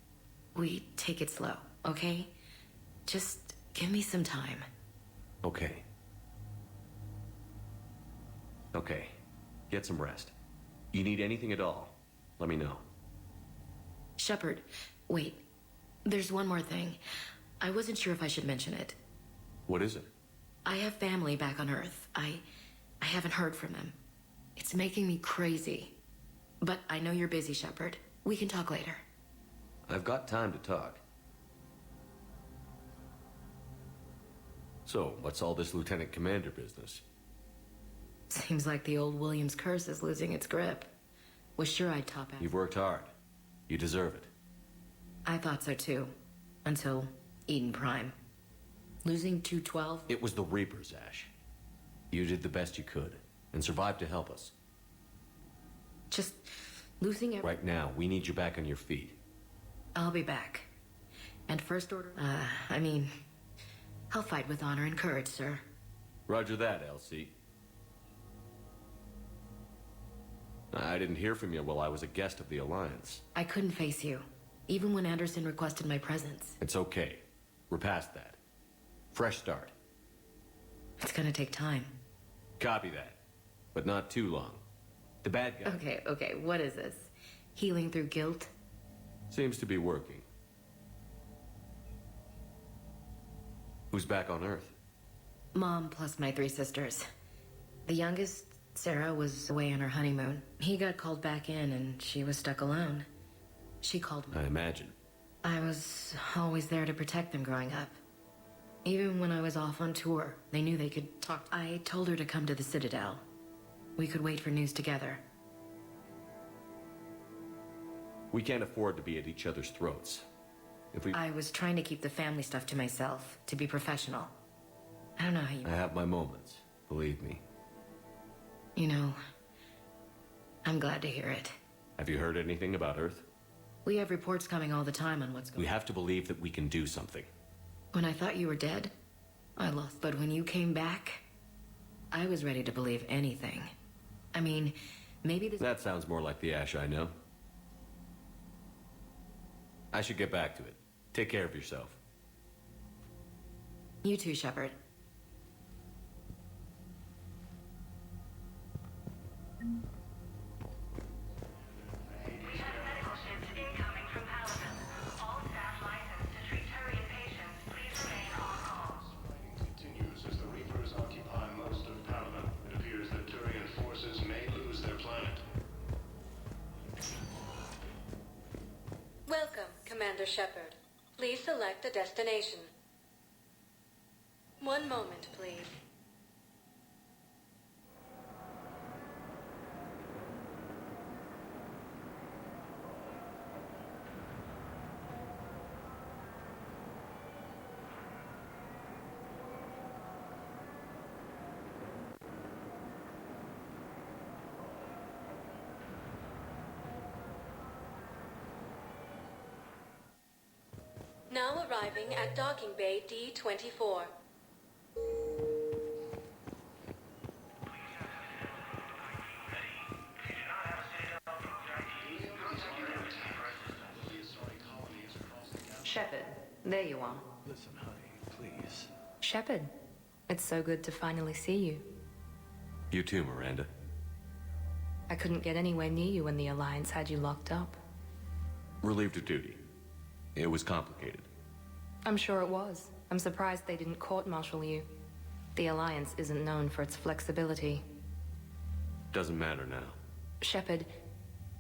We take it slow, okay? Just give me some time.
Okay. Okay. Get some rest. You need anything at all, let me know.
Shepard, wait. There's one more thing. I wasn't sure if I should mention it.
What is it?
I have family back on Earth. I haven't heard from them. It's making me crazy. But I know you're busy, Shepard. We can talk later.
I've got time to talk. So, what's all this Lieutenant Commander business?
Seems like the old Williams curse is losing its grip. Was sure I'd top out.
You've worked hard. You deserve it.
I thought so too. Until Eden Prime. Losing 212?
It was the Reapers, Ash. You did the best you could, and survived to help us.
Just losing it.
Right now, we need you back on your feet.
I'll be back. And First Order? I'll fight with honor and courage, sir.
Roger that, LC. I didn't hear from you while I was a guest of the Alliance.
I couldn't face you, even when Anderson requested my presence.
It's okay. We're past that. Fresh start.
It's gonna take time.
Copy that. But not too long. The bad guy...
Okay, what is this? Healing through guilt?
Seems to be working. Who's back on Earth?
Mom plus my 3 sisters. The youngest, Sarah, was away on her honeymoon. He got called back in and she was stuck alone. She called me.
I imagine.
I was always there to protect them growing up. Even when I was off on tour, they knew they could talk. I told her to come to the Citadel. We could wait for news together.
We can't afford to be at each other's throats. If we...
I was trying to keep the family stuff to myself, to be professional. I don't know how you...
I have my moments, believe me.
You know, I'm glad to hear it.
Have you heard anything about Earth?
We have reports coming all the time on what's going on.
We have to believe that we can do something.
When I thought you were dead, I lost. But when you came back, I was ready to believe anything. I mean, maybe this...
That sounds more like the Ash I know. I should get back to it. Take care of yourself.
You too, Shepard.
Continues as the Reapers occupy most of Paladin. It appears that Turian forces may lose their planet.
Welcome, Commander Shepard. Please select a destination. One moment, please. Now arriving at Docking Bay D-24.
Shepard, there you are.
Listen, honey, please.
Shepard, it's so good to finally see you.
You too, Miranda.
I couldn't get anywhere near you when the Alliance had you locked up.
Relieved of duty. It was complicated.
I'm sure it was. I'm surprised they didn't court-martial you. The Alliance isn't known for its flexibility.
Doesn't matter now.
Shepard,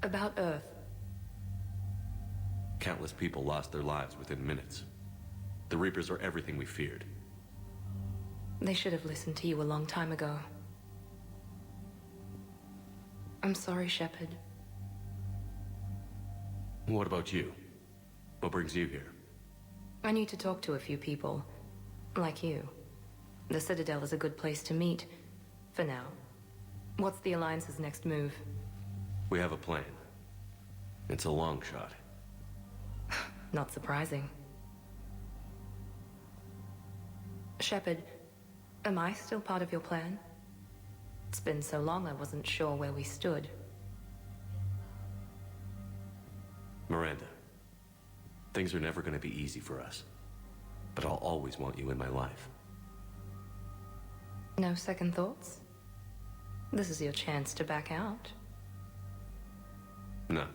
about Earth.
Countless people lost their lives within minutes. The Reapers are everything we feared.
They should have listened to you a long time ago. I'm sorry, Shepard.
What about you? What brings you here?
I need to talk to a few people. Like you. The Citadel is a good place to meet. For now. What's the Alliance's next move?
We have a plan. It's a long shot.
Not surprising. Shepard, am I still part of your plan? It's been so long I wasn't sure where we stood.
Miranda, things are never going to be easy for us. But I'll always want you in my life.
No second thoughts? This is your chance to back out.
No.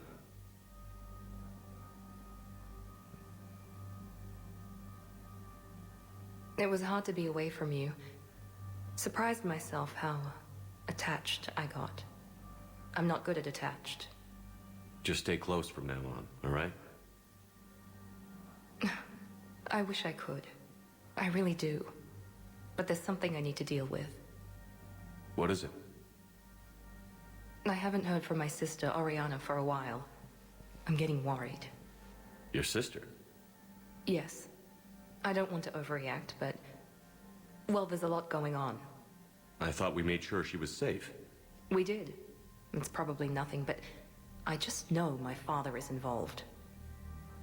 It was hard to be away from you. Surprised myself how attached I got. I'm not good at attached.
Just stay close from now on, all right?
I wish I could. I really do. But there's something I need to deal with.
What is it?
I haven't heard from my sister, Oriana, for a while. I'm getting worried.
Your sister?
Yes. I don't want to overreact, but... well, there's a lot going on.
I thought we made sure she was safe.
We did. It's probably nothing, but... I just know my father is involved.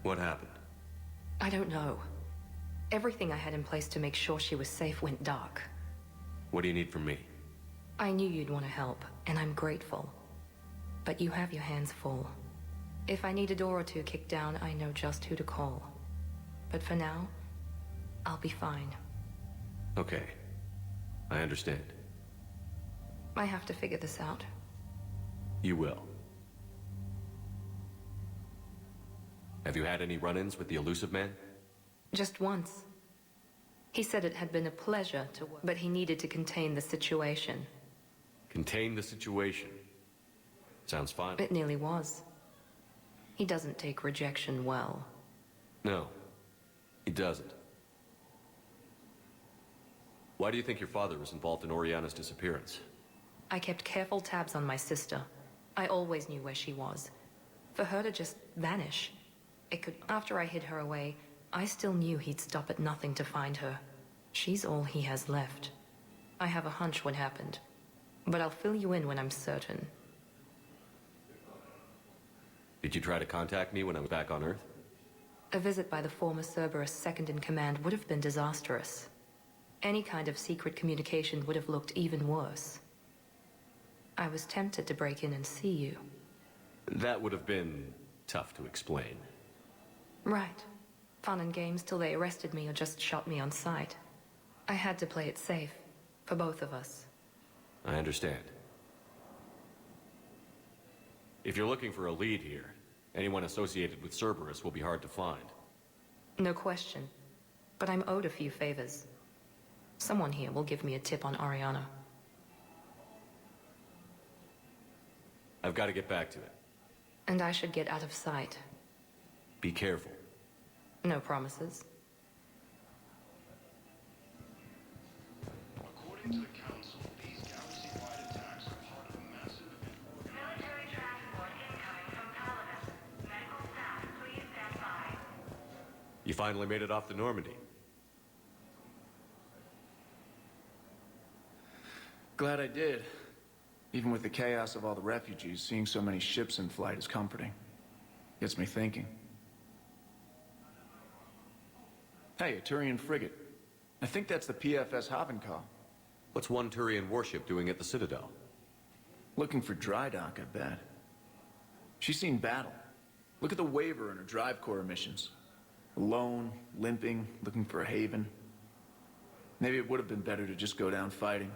What happened?
I don't know. Everything I had in place to make sure she was safe went dark.
What do you need from me?
I knew you'd want to help, and I'm grateful. But you have your hands full. If I need a door or two kicked down, I know just who to call. But for now, I'll be fine.
Okay. I understand.
I have to figure this out.
You will. Have you had any run-ins with the elusive man?
Just once. He said it had been a pleasure to work, but he needed to contain the situation.
Contain the situation. Sounds fine.
It nearly was. He doesn't take rejection well.
No, he doesn't. Why do you think your father was involved in Oriana's disappearance?
I kept careful tabs on my sister. I always knew where she was. For her to just vanish, it could... After I hid her away, I still knew he'd stop at nothing to find her. She's all he has left. I have a hunch what happened, but I'll fill you in when I'm certain.
Did you try to contact me when I was back on Earth?
A visit by the former Cerberus second-in-command would have been disastrous. Any kind of secret communication would have looked even worse. I was tempted to break in and see you.
That would have been tough to explain.
Right. Fun and games till they arrested me or just shot me on sight. I had to play it safe, for both of us.
I understand. If you're looking for a lead here, anyone associated with Cerberus will be hard to find.
No question. But I'm owed a few favors. Someone here will give me a tip on Oriana.
I've got to get back to it.
And I should get out of sight.
Be careful.
No promises.
According to the Council, these galaxy-wide attacks are part of a massive event.
Military transport incoming from Paladin. Medical staff, please stand by.
You finally made it off the Normandy.
Glad I did. Even with the chaos of all the refugees, seeing so many ships in flight is comforting. Gets me thinking. Hey, a Turian frigate. I think that's the PFS Havenkal.
What's one Turian warship doing at the Citadel?
Looking for dry dock, I bet. She's seen battle. Look at the waiver in her drive core emissions. Alone, limping, looking for a haven. Maybe it would have been better to just go down fighting,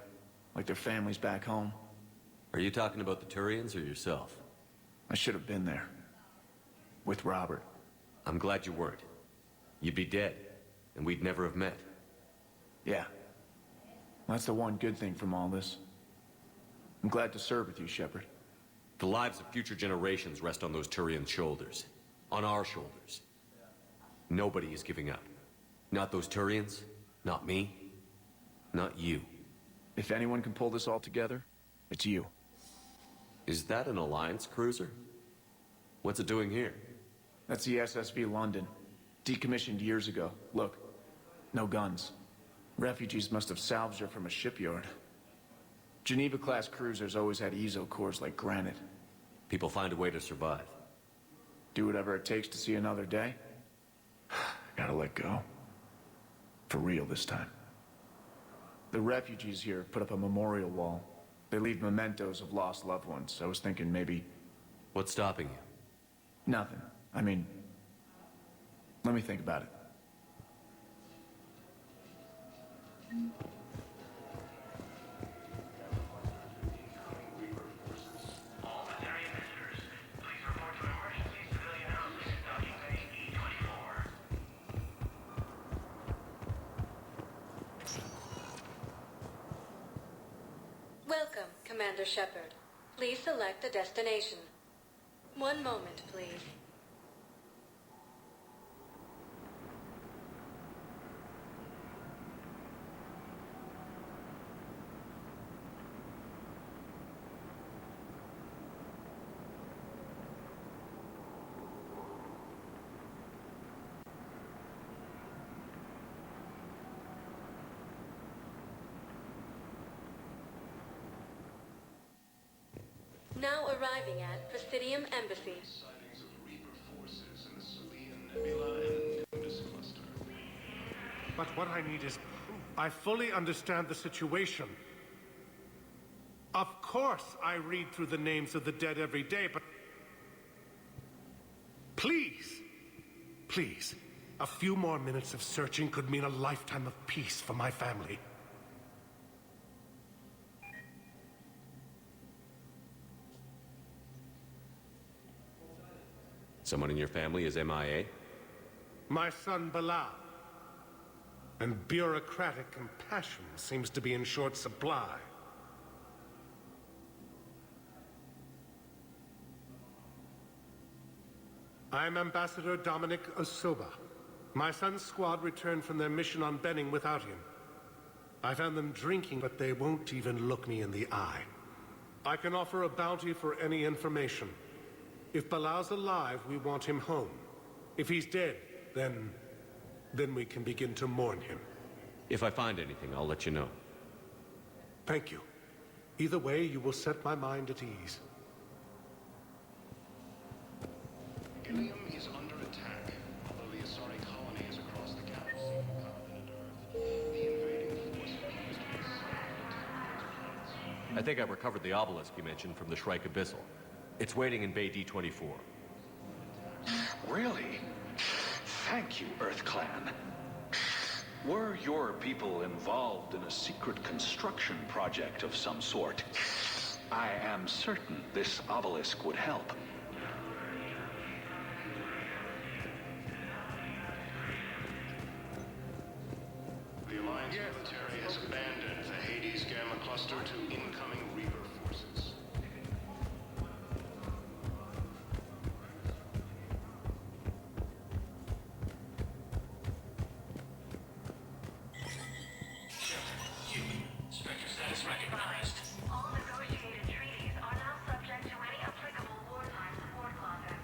like their families back home.
Are you talking about the Turians or yourself?
I should have been there. With Robert.
I'm glad you weren't. You'd be dead, and we'd never have met.
Yeah. That's the one good thing from all this. I'm glad to serve with you, Shepard.
The lives of future generations rest on those Turian shoulders. On our shoulders. Nobody is giving up. Not those Turians, not me, not you.
If anyone can pull this all together, it's you.
Is that an Alliance cruiser? What's it doing here?
That's the SSV London. Decommissioned years ago. Look, no guns. Refugees must have salvaged her from a shipyard. Geneva-class cruisers always had ezo cores like granite.
People find a way to survive.
Do whatever it takes to see another day. Gotta let go. For real this time. The refugees here put up a memorial wall. They leave mementos of lost loved ones. I was thinking maybe...
What's stopping you?
Nothing. I mean... Let me think about it.
Welcome, Commander Shepard. Please select a destination. One moment, please. Now arriving at Presidium Embassy.
Sightings of Reaper forces in the Celine Nebula and Nimbus cluster.
But what I need is proof. I fully understand the situation. Of course I read through the names of the dead every day, but... Please! Please. A few more minutes of searching could mean a lifetime of peace for my family.
Someone in your family is MIA?
My son Bilal. And bureaucratic compassion seems to be in short supply. I'm Ambassador Dominic Osoba. My son's squad returned from their mission on Benning without him. I found them drinking, but they won't even look me in the eye. I can offer a bounty for any information. If Bilal's alive, we want him home. If he's dead, then we can begin to mourn him.
If I find anything, I'll let you know.
Thank you. Either way, you will set my mind at ease.
Ilium is under attack, although the Asari colony is across the galaxy, continent Earth. The invading force appears to be silent.
I think I recovered the obelisk you mentioned from the Shrike Abyssal. It's waiting in Bay D-24.
Really? Thank you, Earth Clan. Were your people involved in a secret construction project of some sort, I am certain this obelisk would help.
The Alliance military has abandoned the Hades Gamma cluster to incoming Reaper forces.
Spectre status recognized.
All negotiated treaties are now subject to any applicable wartime support clauses.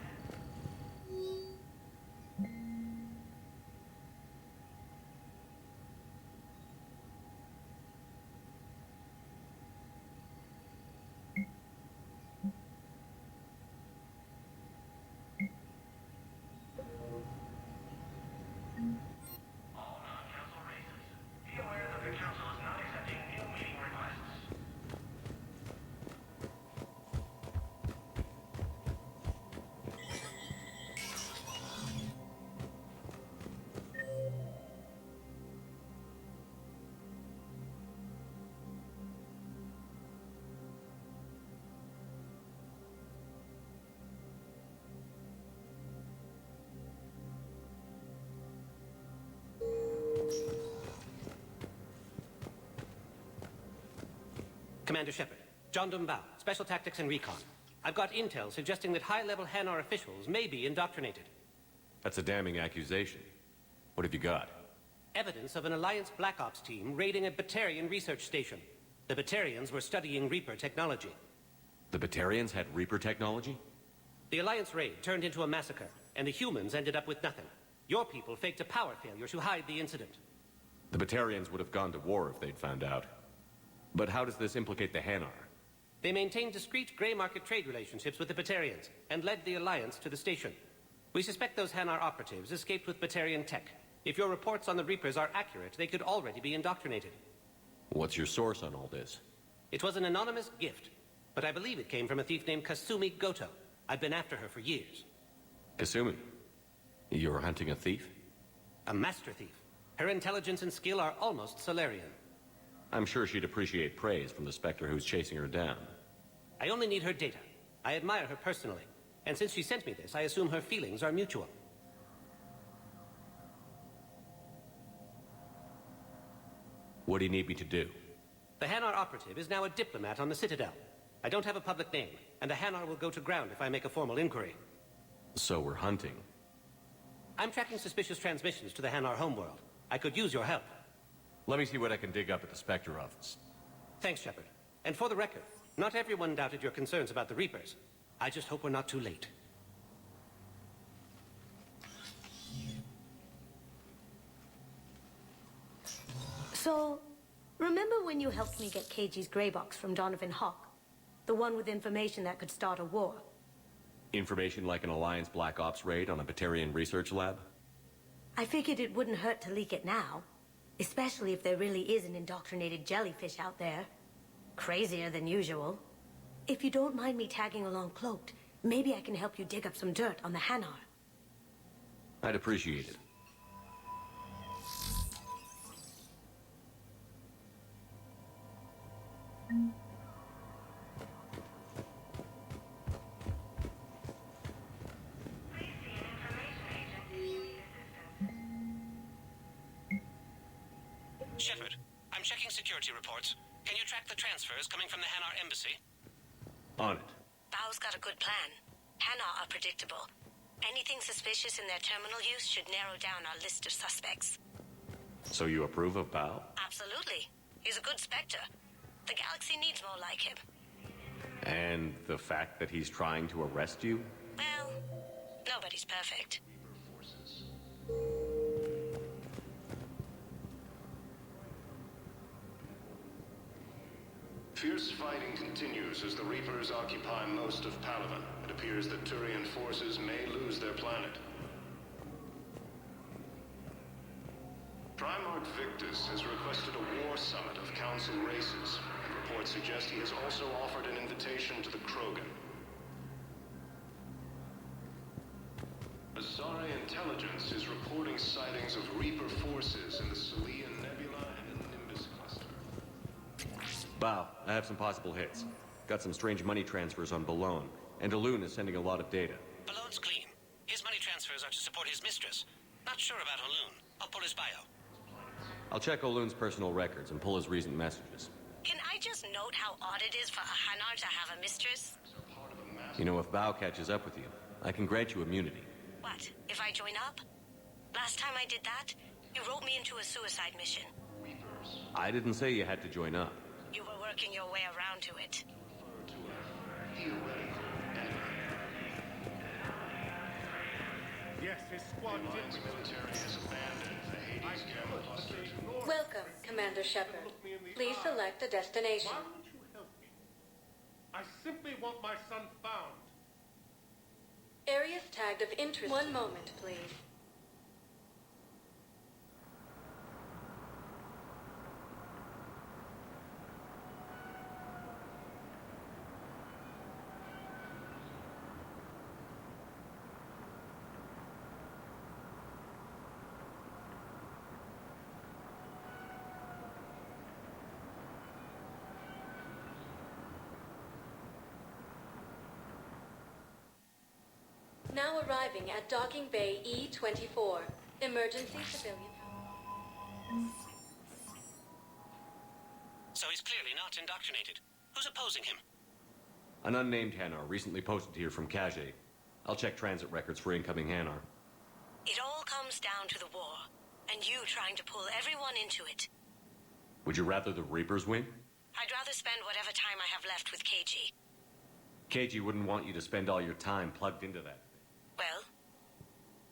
All non-council races, be aware that the council is not accepting new meeting requests.
Commander Shepard, John Dumbao, Special Tactics and Recon. I've got intel suggesting that high-level Hanar officials may be indoctrinated.
That's a damning accusation. What have you got?
Evidence of an Alliance Black Ops team raiding a Batarian research station. The Batarians were studying Reaper technology.
The Batarians had Reaper technology?
The Alliance raid turned into a massacre, and the humans ended up with nothing. Your people faked a power failure to hide the incident.
The Batarians would have gone to war if they'd found out. But how does this implicate the Hanar?
They maintained discreet gray market trade relationships with the Batarians, and led the Alliance to the station. We suspect those Hanar operatives escaped with Batarian tech. If your reports on the Reapers are accurate, they could already be indoctrinated.
What's your source on all this?
It was an anonymous gift, but I believe it came from a thief named Kasumi Goto. I've been after her for years.
Kasumi? You're hunting a thief?
A master thief. Her intelligence and skill are almost Solarian.
I'm sure she'd appreciate praise from the Spectre who's chasing her down.
I only need her data. I admire her personally. And since she sent me this, I assume her feelings are mutual.
What do you need me to do?
The Hanar operative is now a diplomat on the Citadel. I don't have a public name, and the Hanar will go to ground if I make a formal inquiry.
So we're hunting.
I'm tracking suspicious transmissions to the Hanar homeworld. I could use your help.
Let me see what I can dig up at the Spectre office.
Thanks, Shepard. And for the record, not everyone doubted your concerns about the Reapers. I just hope we're not too late.
So, remember when you helped me get KG's grey box from Donovan Hawk? The one with information that could start a war?
Information like an Alliance Black Ops raid on a Batarian research lab?
I figured it wouldn't hurt to leak it now. Especially if there really is an indoctrinated jellyfish out there. Crazier than usual. If you don't mind me tagging along cloaked, maybe I can help you dig up some dirt on the Hanar.
I'd appreciate it.
Shepard, I'm checking security reports. Can you track the transfers coming from the Hanar embassy?
On it.
Bao's got a good plan. Hanar are predictable. Anything suspicious in their terminal use should narrow down our list of suspects.
So you approve of Bao?
Absolutely. He's a good Spectre. The galaxy needs more like him.
And the fact that he's trying to arrest you?
Well, nobody's perfect.
Fierce fighting continues as the Reapers occupy most of Palaven. It appears that Turian forces may lose their planet. Primarch Victus has requested a war summit of Council races, and reports suggest he has also offered an invitation to the Krogan. Azari intelligence is reporting sightings of Reaper forces in the Salian Nebula and in the Nimbus cluster.
Bao, I have some possible hits. Got some strange money transfers on Balone, and Alun is sending a lot of data.
Balone's clean. His money transfers are to support his mistress. Not sure about Alun. I'll pull his bio.
I'll check Olun's personal records and pull his recent messages.
Can I just note how odd it is for a Hanar to have a mistress?
You know, if Bao catches up with you, I can grant you immunity.
What, if I join up? Last time I did that, you wrote me into a suicide mission.
I didn't say you had to join up.
You were working your way around to it.
Yes, his squad
Alliance military has abandoned the Hades Gamma cluster.
Welcome, Commander Shepard. Please select a destination.
Why won't you help me? I simply want my son found.
Areas tagged of interest. One moment, please. Now arriving at Docking Bay E-24. Emergency civilian.
So he's clearly not indoctrinated.
Who's opposing him?
An unnamed Hanar recently posted here from Kajay. I'll check transit records for incoming Hanar.
It all comes down to the war, and you trying to pull everyone into it.
Would you rather the Reapers win?
I'd rather spend whatever time I have left with KG.
KG wouldn't want you to spend all your time plugged into that.
Well,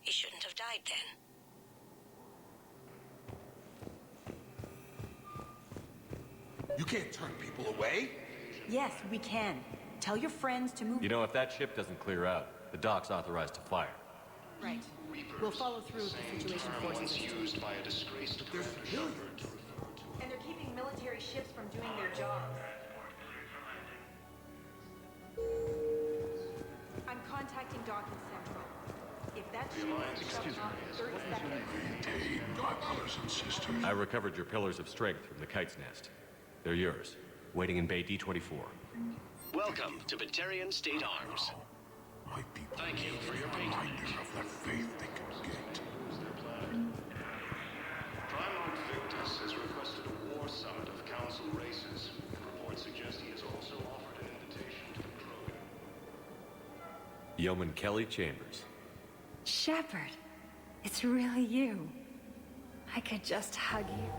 he shouldn't have died then.
You can't turn people away.
Yes, we can. Tell your friends to move...
You know, if that ship doesn't clear out, the dock's authorized to fire.
Right. We'll follow through with the situation forces.
Used by a disgraced commander Shepard to refer to.
And they're keeping military ships from doing their jobs. I'm contacting Docking Central. If that ship is shut off in 30 seconds...
Maintain my brothers and sisters.
I recovered your pillars of strength from the kite's nest. They're yours, waiting in Bay D-24.
Welcome to Batarian State Arms.
My people
Thank you for your
reminder
patronage.
of the faith they can get.
Prime Lord Victus has requested a war summit of Council races. Reports suggest he has also offered an invitation to the Krogan.
Yeoman Kelly Chambers.
Shepard, it's really you. I could just hug you.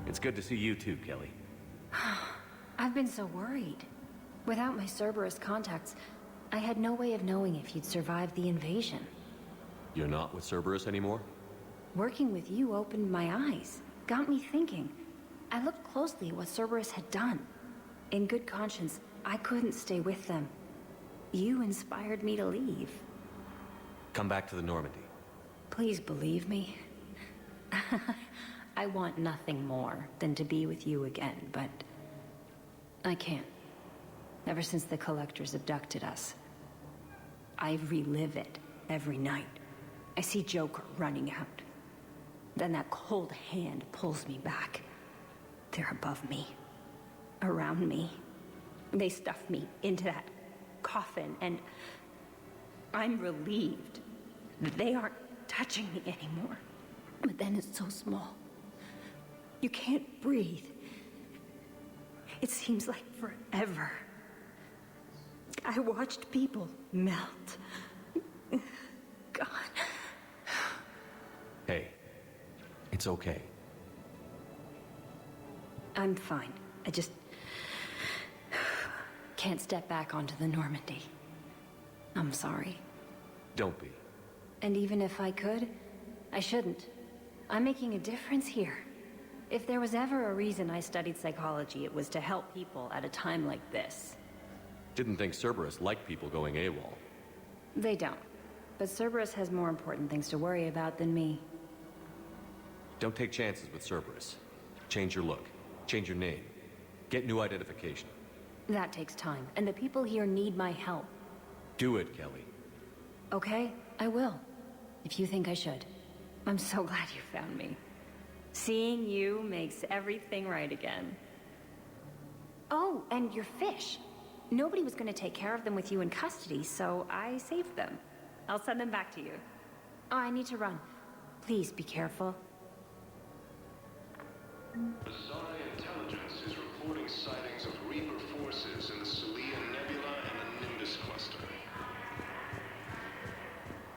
It's good to see you too, Kelly.
I've been so worried. Without my Cerberus contacts, I had no way of knowing if you'd survived the invasion.
You're not with Cerberus anymore?
Working with you opened my eyes, got me thinking. I looked closely at what Cerberus had done. In good conscience, I couldn't stay with them. You inspired me to leave.
Come back to the Normandy.
Please believe me. I want nothing more than to be with you again, but I can't. Ever since the Collectors abducted us, I relive it every night. I see Joker running out. Then that cold hand pulls me back. They're above me, around me. They stuff me into that coffin, and I'm relieved that they aren't touching me anymore. But then it's so small. You can't breathe. It seems like forever. I watched people melt. God.
Hey, it's okay.
I'm fine. I just can't step back onto the Normandy. I'm sorry.
Don't be.
And even if I could, I shouldn't. I'm making a difference here. If there was ever a reason I studied psychology, it was to help people at a time like this.
Didn't think Cerberus liked people going AWOL.
They don't. But Cerberus has more important things to worry about than me.
Don't take chances with Cerberus. Change your look. Change your name. Get new identification.
That takes time, and the people here need my help.
Do it, Kelly.
Okay, I will. If you think I should. I'm so glad you found me. Seeing you makes everything right again. Oh, and your fish. Nobody was going to take care of them with you in custody, so I saved them. I'll send them back to you. Oh, I need to run. Please be careful.
Azari intelligence is reporting sightings of Reaper forces in the Celian Nebula and the Nimbus cluster.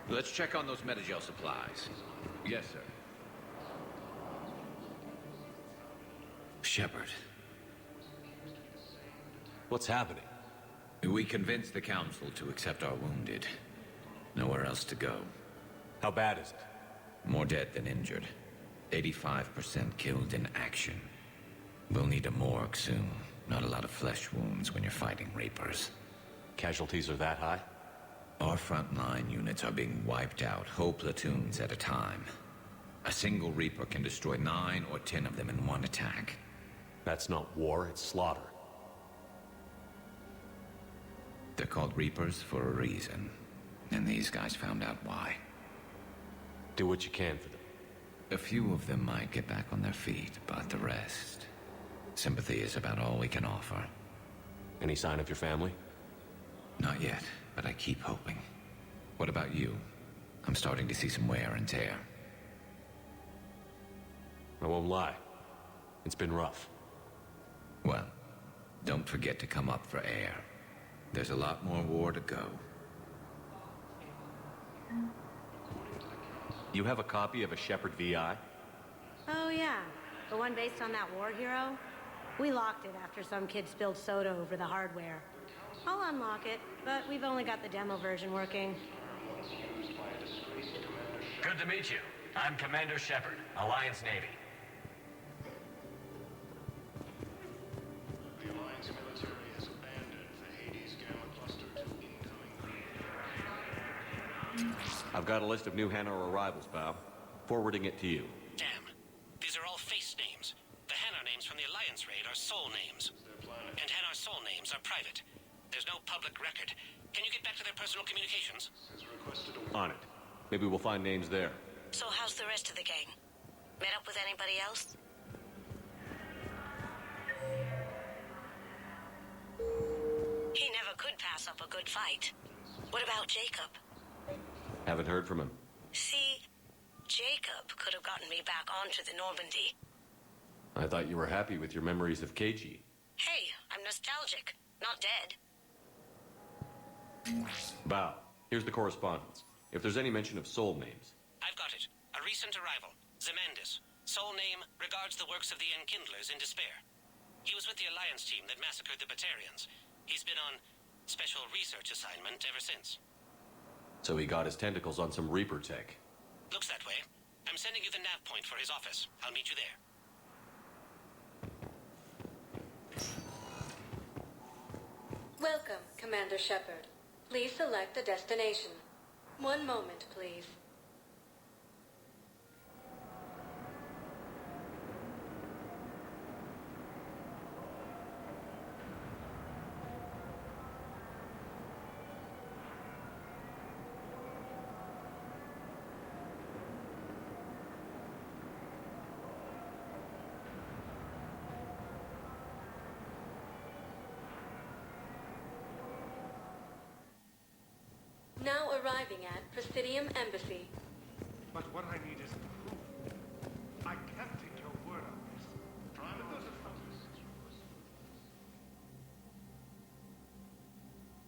Let's check on those metagel supplies. Yes, sir. Shepard.
What's happening?
We convinced the Council to accept our wounded. Nowhere else to go.
How bad is it?
More dead than injured. 85% killed in action. We'll need a morgue soon. Not a lot of flesh wounds when you're fighting Reapers.
Casualties are that high?
Our frontline units are being wiped out, whole platoons at a time. A single Reaper can destroy 9 or 10 of them in one attack.
That's not war, it's slaughter.
They're called Reapers for a reason. And these guys found out why.
Do what you can for them.
A few of them might get back on their feet, but the rest... Sympathy is about all we can offer.
Any sign of your family?
Not yet, but I keep hoping. What about you? I'm starting to see some wear and tear.
I won't lie. It's been rough.
Well, Don't forget to come up for air. There's a lot more war to go.
You have a copy of a Shepard VI?
Oh, yeah. The one based on that war hero? We locked it after some kid spilled soda over the hardware. I'll unlock it, but we've only got the demo version working.
Good to meet you. I'm Commander Shepard, Alliance Navy.
The Alliance military has abandoned the Hades Gamma Cluster to incoming.
I've got a list of new Hanar arrivals, Bow. Forwarding it to you.
Damn. These are all face names. The Hanar names from the Alliance raid are soul names. And Hanar soul names are private. There's no public record. Can you get back to their personal communications?
On it. Maybe we'll find names there.
So how's the rest of the gang? Met up with anybody else? He never could pass up a good fight. What about Jacob?
Haven't heard from him.
See, Jacob could have gotten me back onto the Normandy.
I thought you were happy with your memories of KG.
Hey, I'm nostalgic, not dead.
Bow, here's the correspondence. If there's any mention of soul names.
I've got it. A recent arrival. Zemandis. Soul name regards the works of the Enkindlers in despair. He was with the Alliance team that massacred the Batarians. He's been on special research assignment ever since.
So he got his tentacles on some Reaper tech.
Looks that way. I'm sending you the nav point for his office. I'll meet you there.
Welcome, Commander Shepard. Please select a destination. One moment, please. Now arriving at Presidium Embassy.
But what I need is proof. I can't take your word on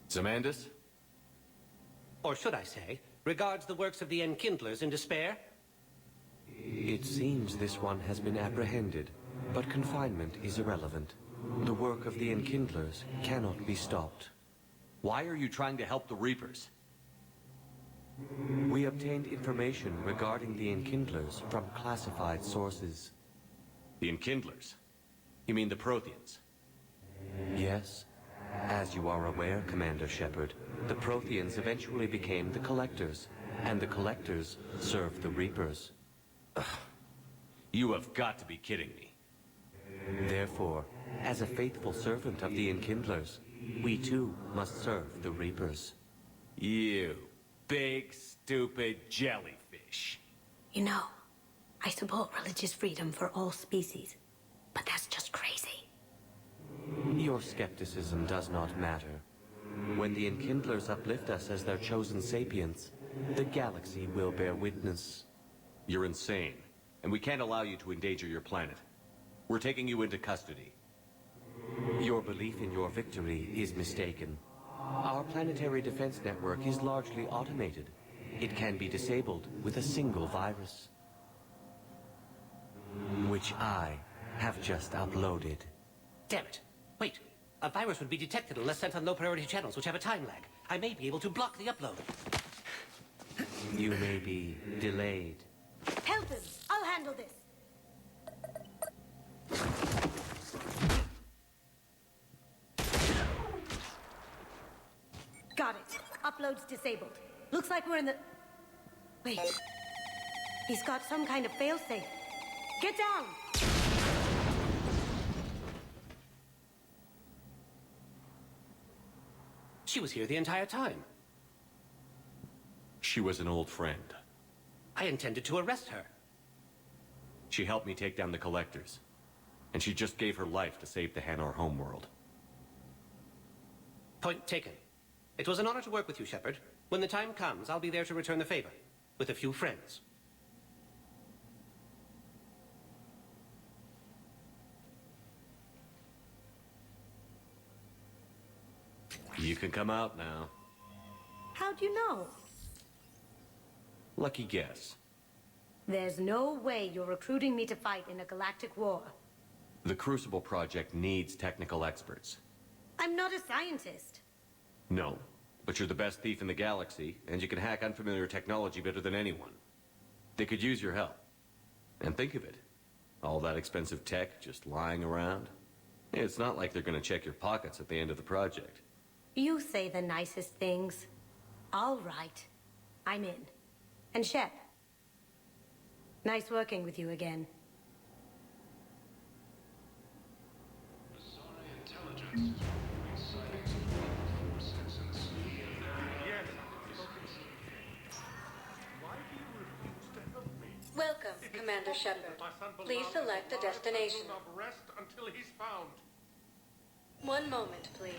this.
Zemandis?
Or should I say, regards the works of the Enkindlers in despair?
It seems this one has been apprehended, but confinement is irrelevant. The work of the Enkindlers cannot be stopped. Why are you trying to help the Reapers? We obtained information regarding the Enkindlers from classified sources. The Enkindlers? You mean the Protheans? Yes. As you are aware, Commander Shepard, the Protheans eventually became the Collectors, and the Collectors served the Reapers. Ugh. You have got to be kidding me. Therefore, as a faithful servant of the Enkindlers, we too must serve the Reapers. You big, stupid jellyfish.
You know, I support religious freedom for all species, but that's just crazy.
Your skepticism does not matter. When the Enkindlers uplift us as their chosen sapients, the galaxy will bear witness. You're insane, and we can't allow you to endanger your planet. We're taking you into custody. Your belief in your victory is mistaken. Our planetary defense network is largely automated. It can be disabled with a single virus. Which I have just uploaded.
Damn it. Wait. A virus would be detected unless sent on low-priority channels, which have a time lag. I may be able to block the upload.
You may be delayed.
Help him! I'll handle this! Got it. Upload's disabled. Looks like we're in the... Wait. He's got some kind of failsafe. Get down!
She was here the entire time.
She was an old friend.
I intended to arrest her.
She helped me take down the Collectors. And she just gave her life to save the Hanar homeworld.
Point taken. It was an honor to work with you, Shepard. When the time comes, I'll be there to return the favor. With a few friends.
You can come out now.
How'd you know?
Lucky guess.
There's no way you're recruiting me to fight in a galactic war.
The Crucible Project needs technical experts.
I'm not a scientist.
No, but you're the best thief in the galaxy, and you can hack unfamiliar technology better than anyone. They could use your help. And think of it. All that expensive tech just lying around. It's not like they're gonna check your pockets at the end of the project.
You say the nicest things. All right. I'm in. And Shep. Nice working with you again.
Welcome, Commander Shepard. Please select a destination.
Rest until he's found.
One moment, please.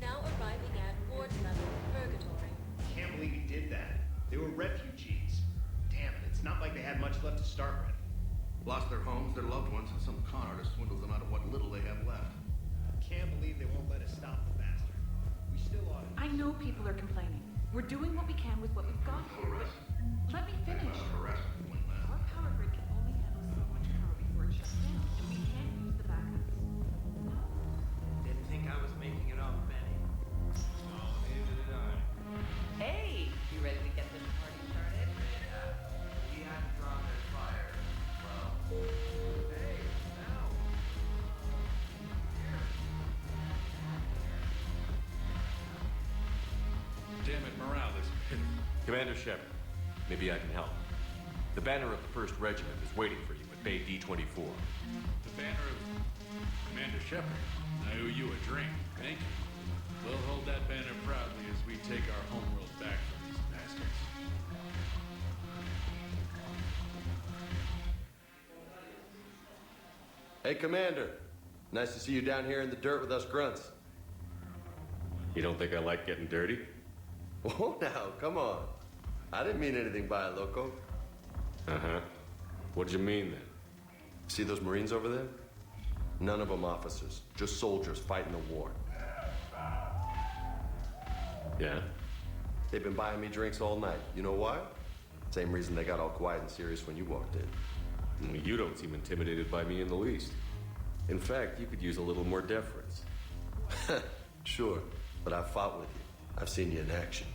Now arriving at Ward level Purgatory.
Can't believe he did that. They were refugees. Damn it, it's not like they had much left to start with.
Lost their homes, their loved ones, and some con artist swindled them out of what little they have left.
Can't believe they won't let us stop the bastard. We still ought to.
I know people are complaining. We're doing what we can with what we've got here, but let me finish. Our power grid can only handle so much power before it shuts down, and we can't use the backups.
Didn't think I was making it off, Benny.
No, neither did I.
Hey, you ready to get this party started?
We hadn't drawn their fire. Well, hey, now.
Damn it, morale is pitiful. Commander Shepard, maybe I can help. The banner of the 1st Regiment is waiting for you at Bay D-24.
The banner of Commander Shepard. I owe you a drink. Thank you. We'll hold that banner proudly as we take our homeworld back from these bastards.
Hey, Commander. Nice to see you down here in the dirt with us grunts.
You don't think I like getting dirty?
Oh, now, come on. I didn't mean anything by it, loco.
Uh-huh. What'd you mean, then?
See those Marines over there? None of them officers, just soldiers fighting a war.
Yeah?
They've been buying me drinks all night. You know why? Same reason they got all quiet and serious when you walked in.
Well, you don't seem intimidated by me in the least. In fact, you could use a little more deference.
Sure, but I've fought with you. I've seen you in action.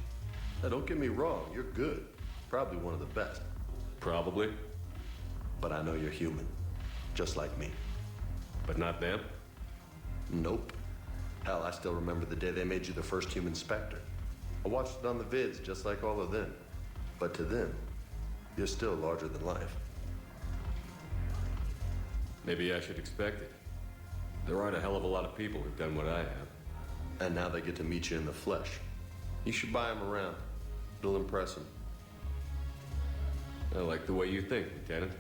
Now, don't get me wrong, you're good. Probably one of the best.
Probably.
But I know you're human. Just like me.
But not them?
Nope. Hell, I still remember the day they made you the first human Spectre. I watched it on the vids, just like all of them. But to them, you're still larger than life.
Maybe I should expect it. There aren't a hell of a lot of people who've done what I have.
And now they get to meet you in the flesh. You should buy them around. It'll impress them.
I like the way you think, Lieutenant.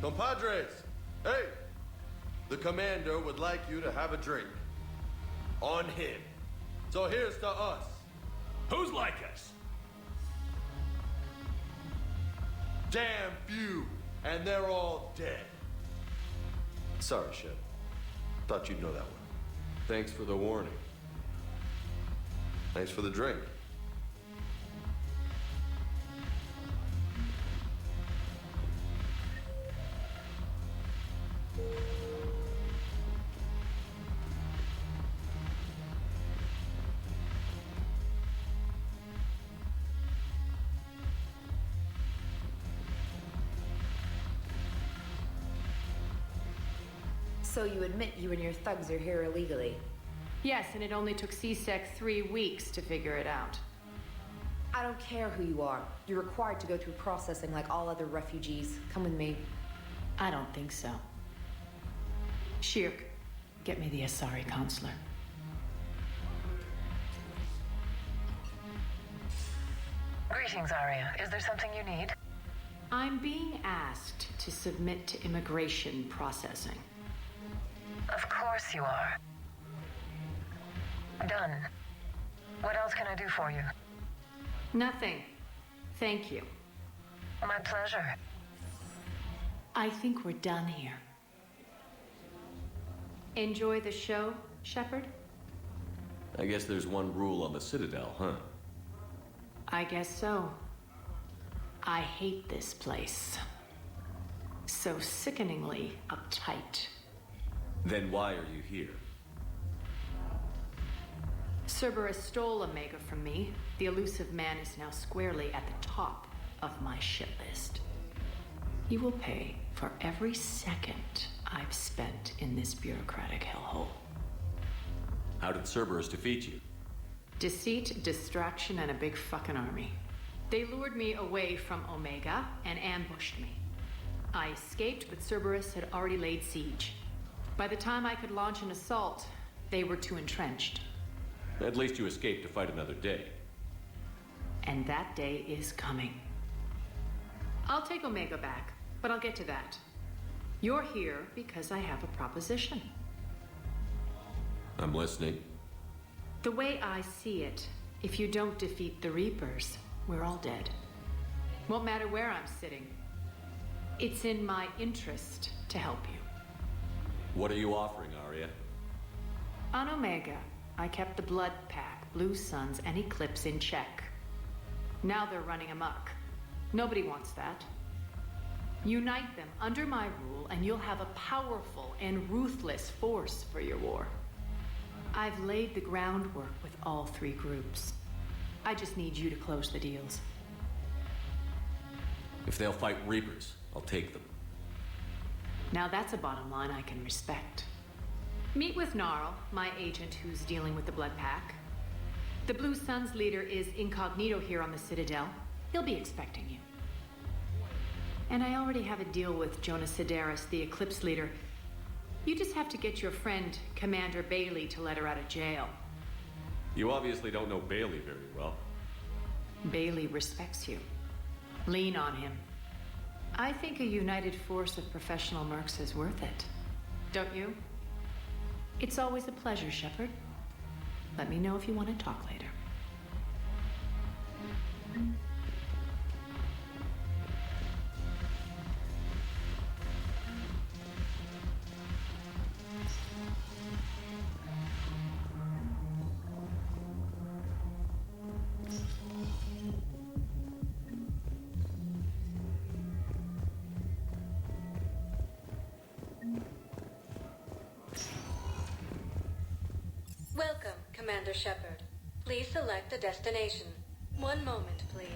Compadres! Hey! The commander would like you to have a drink. On him. So here's to us.
Who's like us?
Damn few. And they're all dead. Sorry, Shep. Thought you'd know that one.
Thanks for the warning.
Thanks for the drink.
So you admit you and your thugs are here illegally?
Yes, and it only took CSEC 3 weeks to figure it out.
I don't care who you are. You're required to go through processing like all other refugees. Come with me.
I don't think so. Shirk, get me the Asari consular.
Greetings, Arya. Is there something you need?
I'm being asked to submit to immigration processing.
Of course you are. Done. What else can I do for you?
Nothing. Thank you.
My pleasure.
I think we're done here. Enjoy the show, Shepard?
I guess there's one rule on the Citadel, huh?
I guess so. I hate this place. So sickeningly uptight.
Then why are you here?
Cerberus stole Omega from me. The elusive man is now squarely at the top of my shit list. He will pay for every second I've spent in this bureaucratic hellhole.
How did Cerberus defeat you?
Deceit, distraction, and a big fucking army. They lured me away from Omega and ambushed me. I escaped, but Cerberus had already laid siege. By the time I could launch an assault, they were too entrenched.
At least you escaped to fight another day.
And that day is coming. I'll take Omega back, but I'll get to that. You're here because I have a proposition.
I'm listening.
The way I see it, if you don't defeat the Reapers, we're all dead. Won't matter where I'm sitting. It's in my interest to help you.
What are you offering, Arya?
On Omega, I kept the Blood Pack, Blue Suns, and Eclipse in check. Now they're running amok. Nobody wants that. Unite them under my rule, and you'll have a powerful and ruthless force for your war. I've laid the groundwork with all three groups. I just need you to close the deals.
If they'll fight Reapers, I'll take them.
Now that's a bottom line I can respect. Meet with Gnarl, my agent who's dealing with the Blood Pack. The Blue Suns leader is incognito here on the Citadel. He'll be expecting you. And I already have a deal with Jonas Sidaris, the Eclipse leader. You just have to get your friend, Commander Bailey, to let her out of jail.
You obviously don't know Bailey very well.
Bailey respects you. Lean on him. I think a united force of professional mercs is worth it. Don't you? It's always a pleasure, Shepard. Let me know if you want to talk later.
Welcome, Commander Shepard. Please select a destination. One moment, please.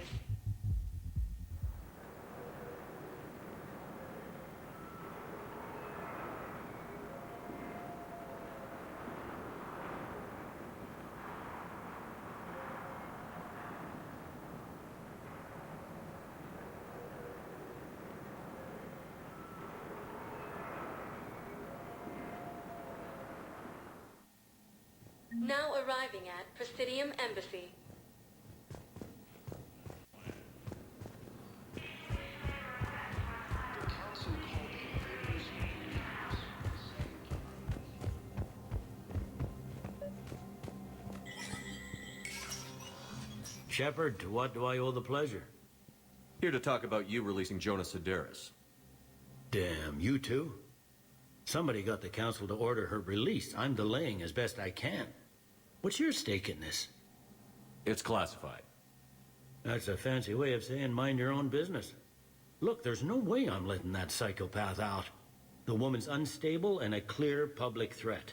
Now arriving at Presidium Embassy.
Shepard, to what do I owe the pleasure?
Here to talk about you releasing Jonas Sidaris.
Damn, you too? Somebody got the council to order her release. I'm delaying as best I can. What's your stake in this?
It's classified.
That's a fancy way of saying mind your own business. Look, there's no way I'm letting that psychopath out. The woman's unstable and a clear public threat.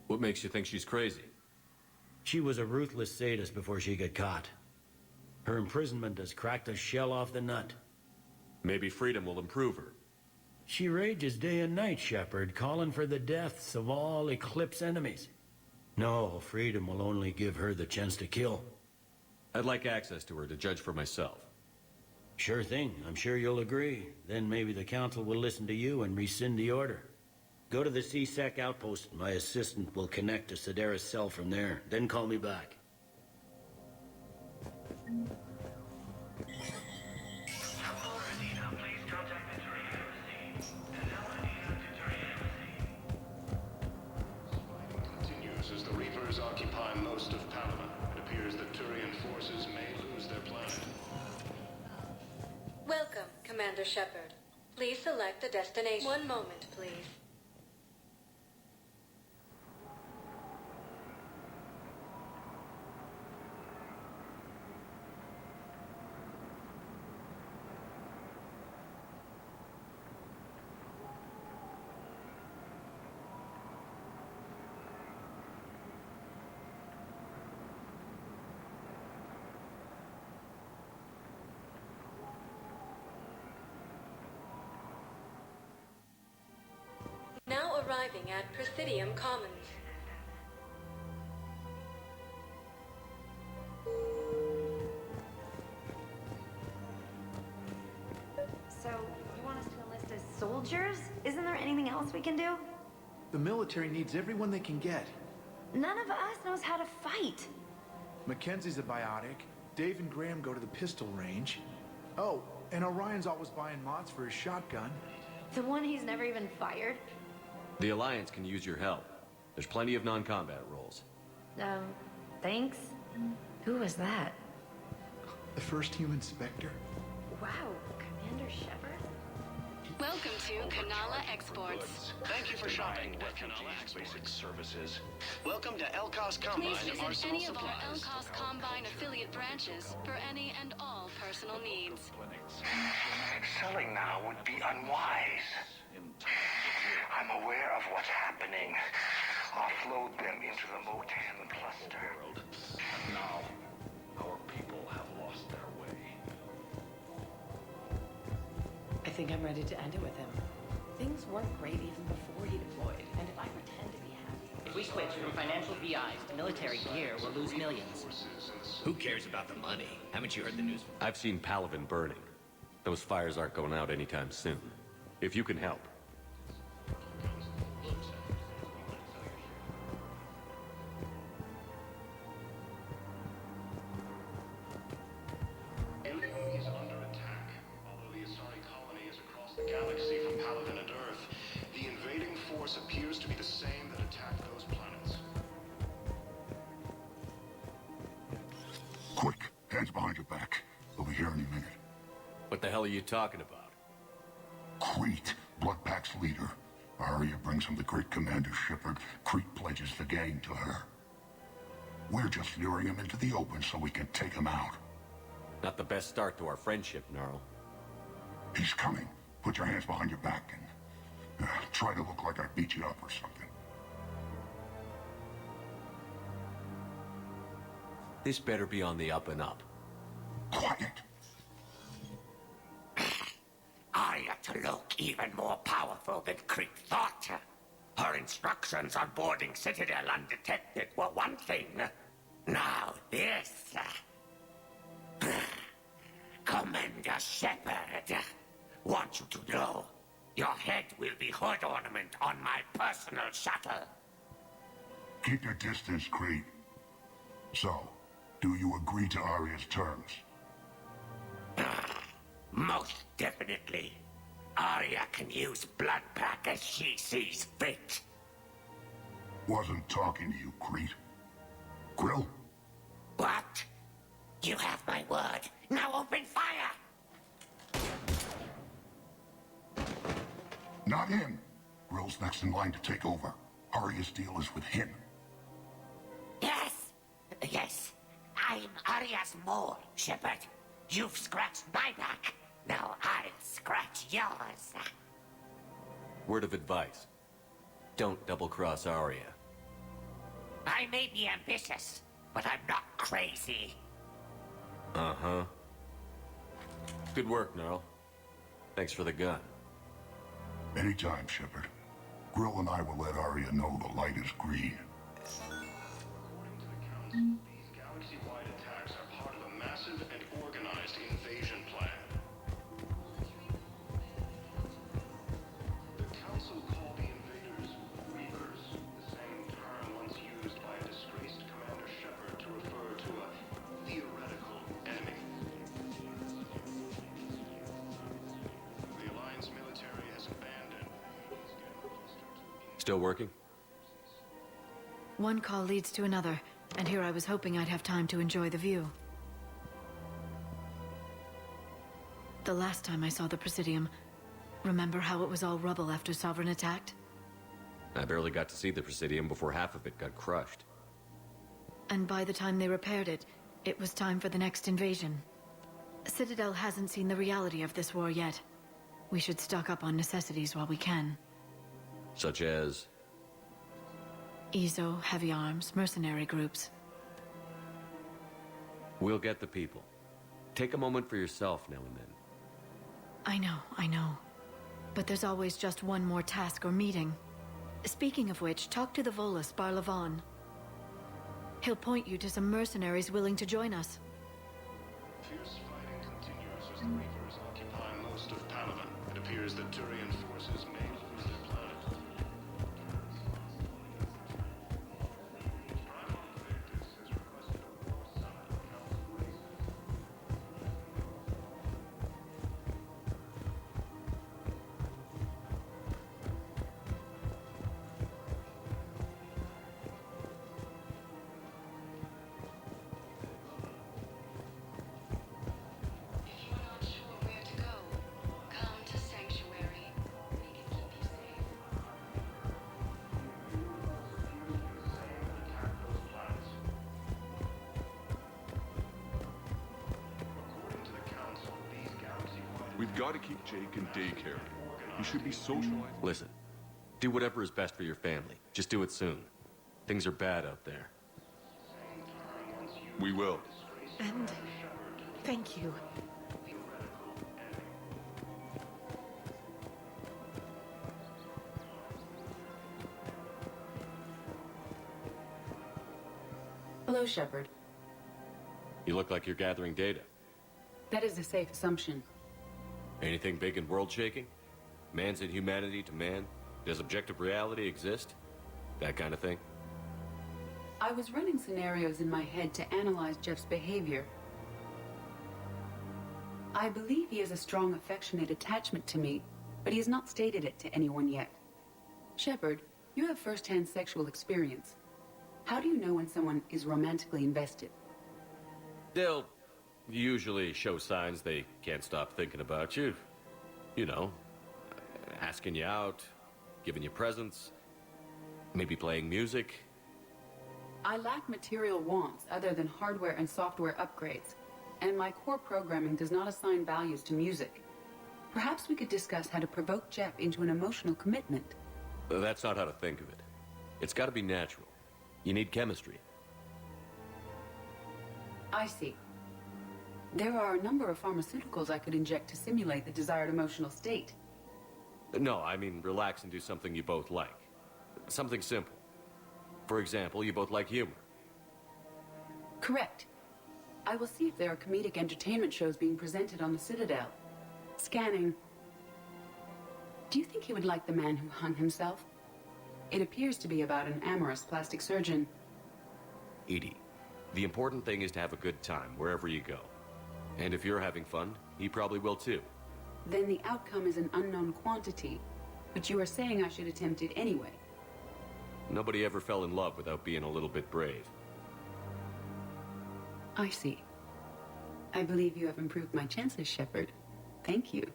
What makes you think she's crazy?
She was a ruthless sadist before she got caught. Her imprisonment has cracked the shell off the nut.
Maybe freedom will improve her.
She rages day and night, Shepard, calling for the deaths of all Eclipse enemies. No, freedom will only give her the chance to kill.
I'd like access to her to judge for myself.
Sure thing. I'm sure you'll agree. Then maybe the council will listen to you and rescind the order. Go to the C-Sec outpost. My assistant will connect to Sedera's cell from there. Then call me back.
Continues as the Reapers occupy most of Palaven. It appears that Turian forces may lose their planet.
Welcome, Commander Shepard. Please select a destination. One moment, please. Now arriving at Presidium Commons.
So, you want us to enlist as soldiers? Isn't there anything else we can do?
The military needs everyone they can get.
None of us knows how to fight.
Mackenzie's a biotic. Dave and Graham go to the pistol range. Oh, and Orion's always buying mods for his shotgun.
The one he's never even fired?
The Alliance can use your help. There's plenty of non-combat roles.
Thanks. Who was that?
The first human Spectre.
Wow, Commander Shepard?
Welcome to Kanala Exports.
Thank you for shopping at Kanala Basic Services. Welcome to Elcos Combine
Please visit
Arsenal
any of our
Supplies.
Elcos Combine affiliate branches for any and all personal needs.
Selling now would be unwise. I'm aware of what's happening. Offload them into the Motan cluster.
And now, our people have lost their way.
I think I'm ready to end it with him. Things weren't great even before he deployed, and if I pretend to be happy...
If we switch from financial VIs to military gear, we'll lose millions.
Who cares about the money? Haven't you heard the news? I've seen Palaven burning. Those fires aren't going out anytime soon. If you can help.
Alien is under attack. Although the Asari colony is across the galaxy from Palaven and Earth, the invading force appears to be the same that attacked those planets.
Quick, hands behind your back. We'll be here any minute.
What the hell are you talking about?
Crete, Bloodpack's leader. Arya brings him the great Commander Shepard. Crete pledges the gang to her. We're just luring him into the open so we can take him out.
Not the best start to our friendship, Gnarl.
He's coming. Put your hands behind your back and try to look like I beat you up or something.
This better be on the up and up.
Quiet.
Arya to look even more powerful than Crete thought. Her instructions on boarding Citadel undetected were one thing. Now this. Commander Shepard, want you to know, your head will be hood ornament on my personal shuttle.
Keep your distance, Crete. So, do you agree to Arya's terms?
Most definitely. Arya can use Bloodpack as she sees fit.
Wasn't talking to you, Crete. Grill?
What? You have my word. Now open fire!
Not him. Grill's next in line to take over. Arya's deal is with him.
Yes. I'm Arya's mole, Shepard. You've scratched my back. Now I'll scratch yours.
Word of advice. Don't double-cross Arya.
I may be ambitious, but I'm not crazy.
Uh-huh. Good work, Gnarl. Thanks for the gun.
Anytime, Shepard. Grill and I will let Arya know the light is green.
These galaxy-wide attacks are part of a massive and organized invasion plan. The Council call the invaders
Still working?
One call leads to another, and here I was hoping I'd have time to enjoy the view. The last time I saw the Presidium, remember how it was all rubble after Sovereign attacked?
I barely got to see the Presidium before half of it got crushed.
And by the time they repaired it, it was time for the next invasion. Citadel hasn't seen the reality of this war yet. We should stock up on necessities while we can.
Such as?
EZO, heavy arms, mercenary groups.
We'll get the people. Take a moment for yourself now and then.
I know. But there's always just one more task or meeting. Speaking of which, talk to the Volus, Barlavon. He'll point you to some mercenaries willing to join us.
Fierce fighting continues as the Reapers occupy most of Palaven. It appears that Turian forces may lose their planet.
We've got to keep Jake in daycare. He should be socialized.
Listen, do whatever is best for your family. Just do it soon. Things are bad out there.
We will.
And thank you.
Hello, Shepard.
You look like you're gathering data.
That is a safe assumption.
Anything big and world-shaking? Man's inhumanity to man? Does objective reality exist? That kind of thing?
I was running scenarios in my head to analyze Jeff's behavior. I believe he has a strong affectionate attachment to me, but he has not stated it to anyone yet. Shepard, you have first-hand sexual experience. How do you know when someone is romantically invested?
They'll usually show signs they can't stop thinking about you. You know, asking you out, giving you presents, maybe playing music.
I lack material wants other than hardware and software upgrades, and my core programming does not assign values to music. Perhaps we could discuss how to provoke Jeff into an emotional commitment.
That's not how to think of it. It's got to be natural. You need chemistry.
I see. There are a number of pharmaceuticals I could inject to simulate the desired emotional state.
No, I mean relax and do something you both like. Something simple. For example, you both like humor.
Correct. I will see if there are comedic entertainment shows being presented on the Citadel. Scanning. Do you think he would like The Man Who Hung Himself? It appears to be about an amorous plastic surgeon.
Edie, the important thing is to have a good time wherever you go. And if you're having fun, he probably will too.
Then the outcome is an unknown quantity, but you are saying I should attempt it anyway.
Nobody ever fell in love without being a little bit brave.
I see. I believe you have improved my chances, Shepard. Thank you.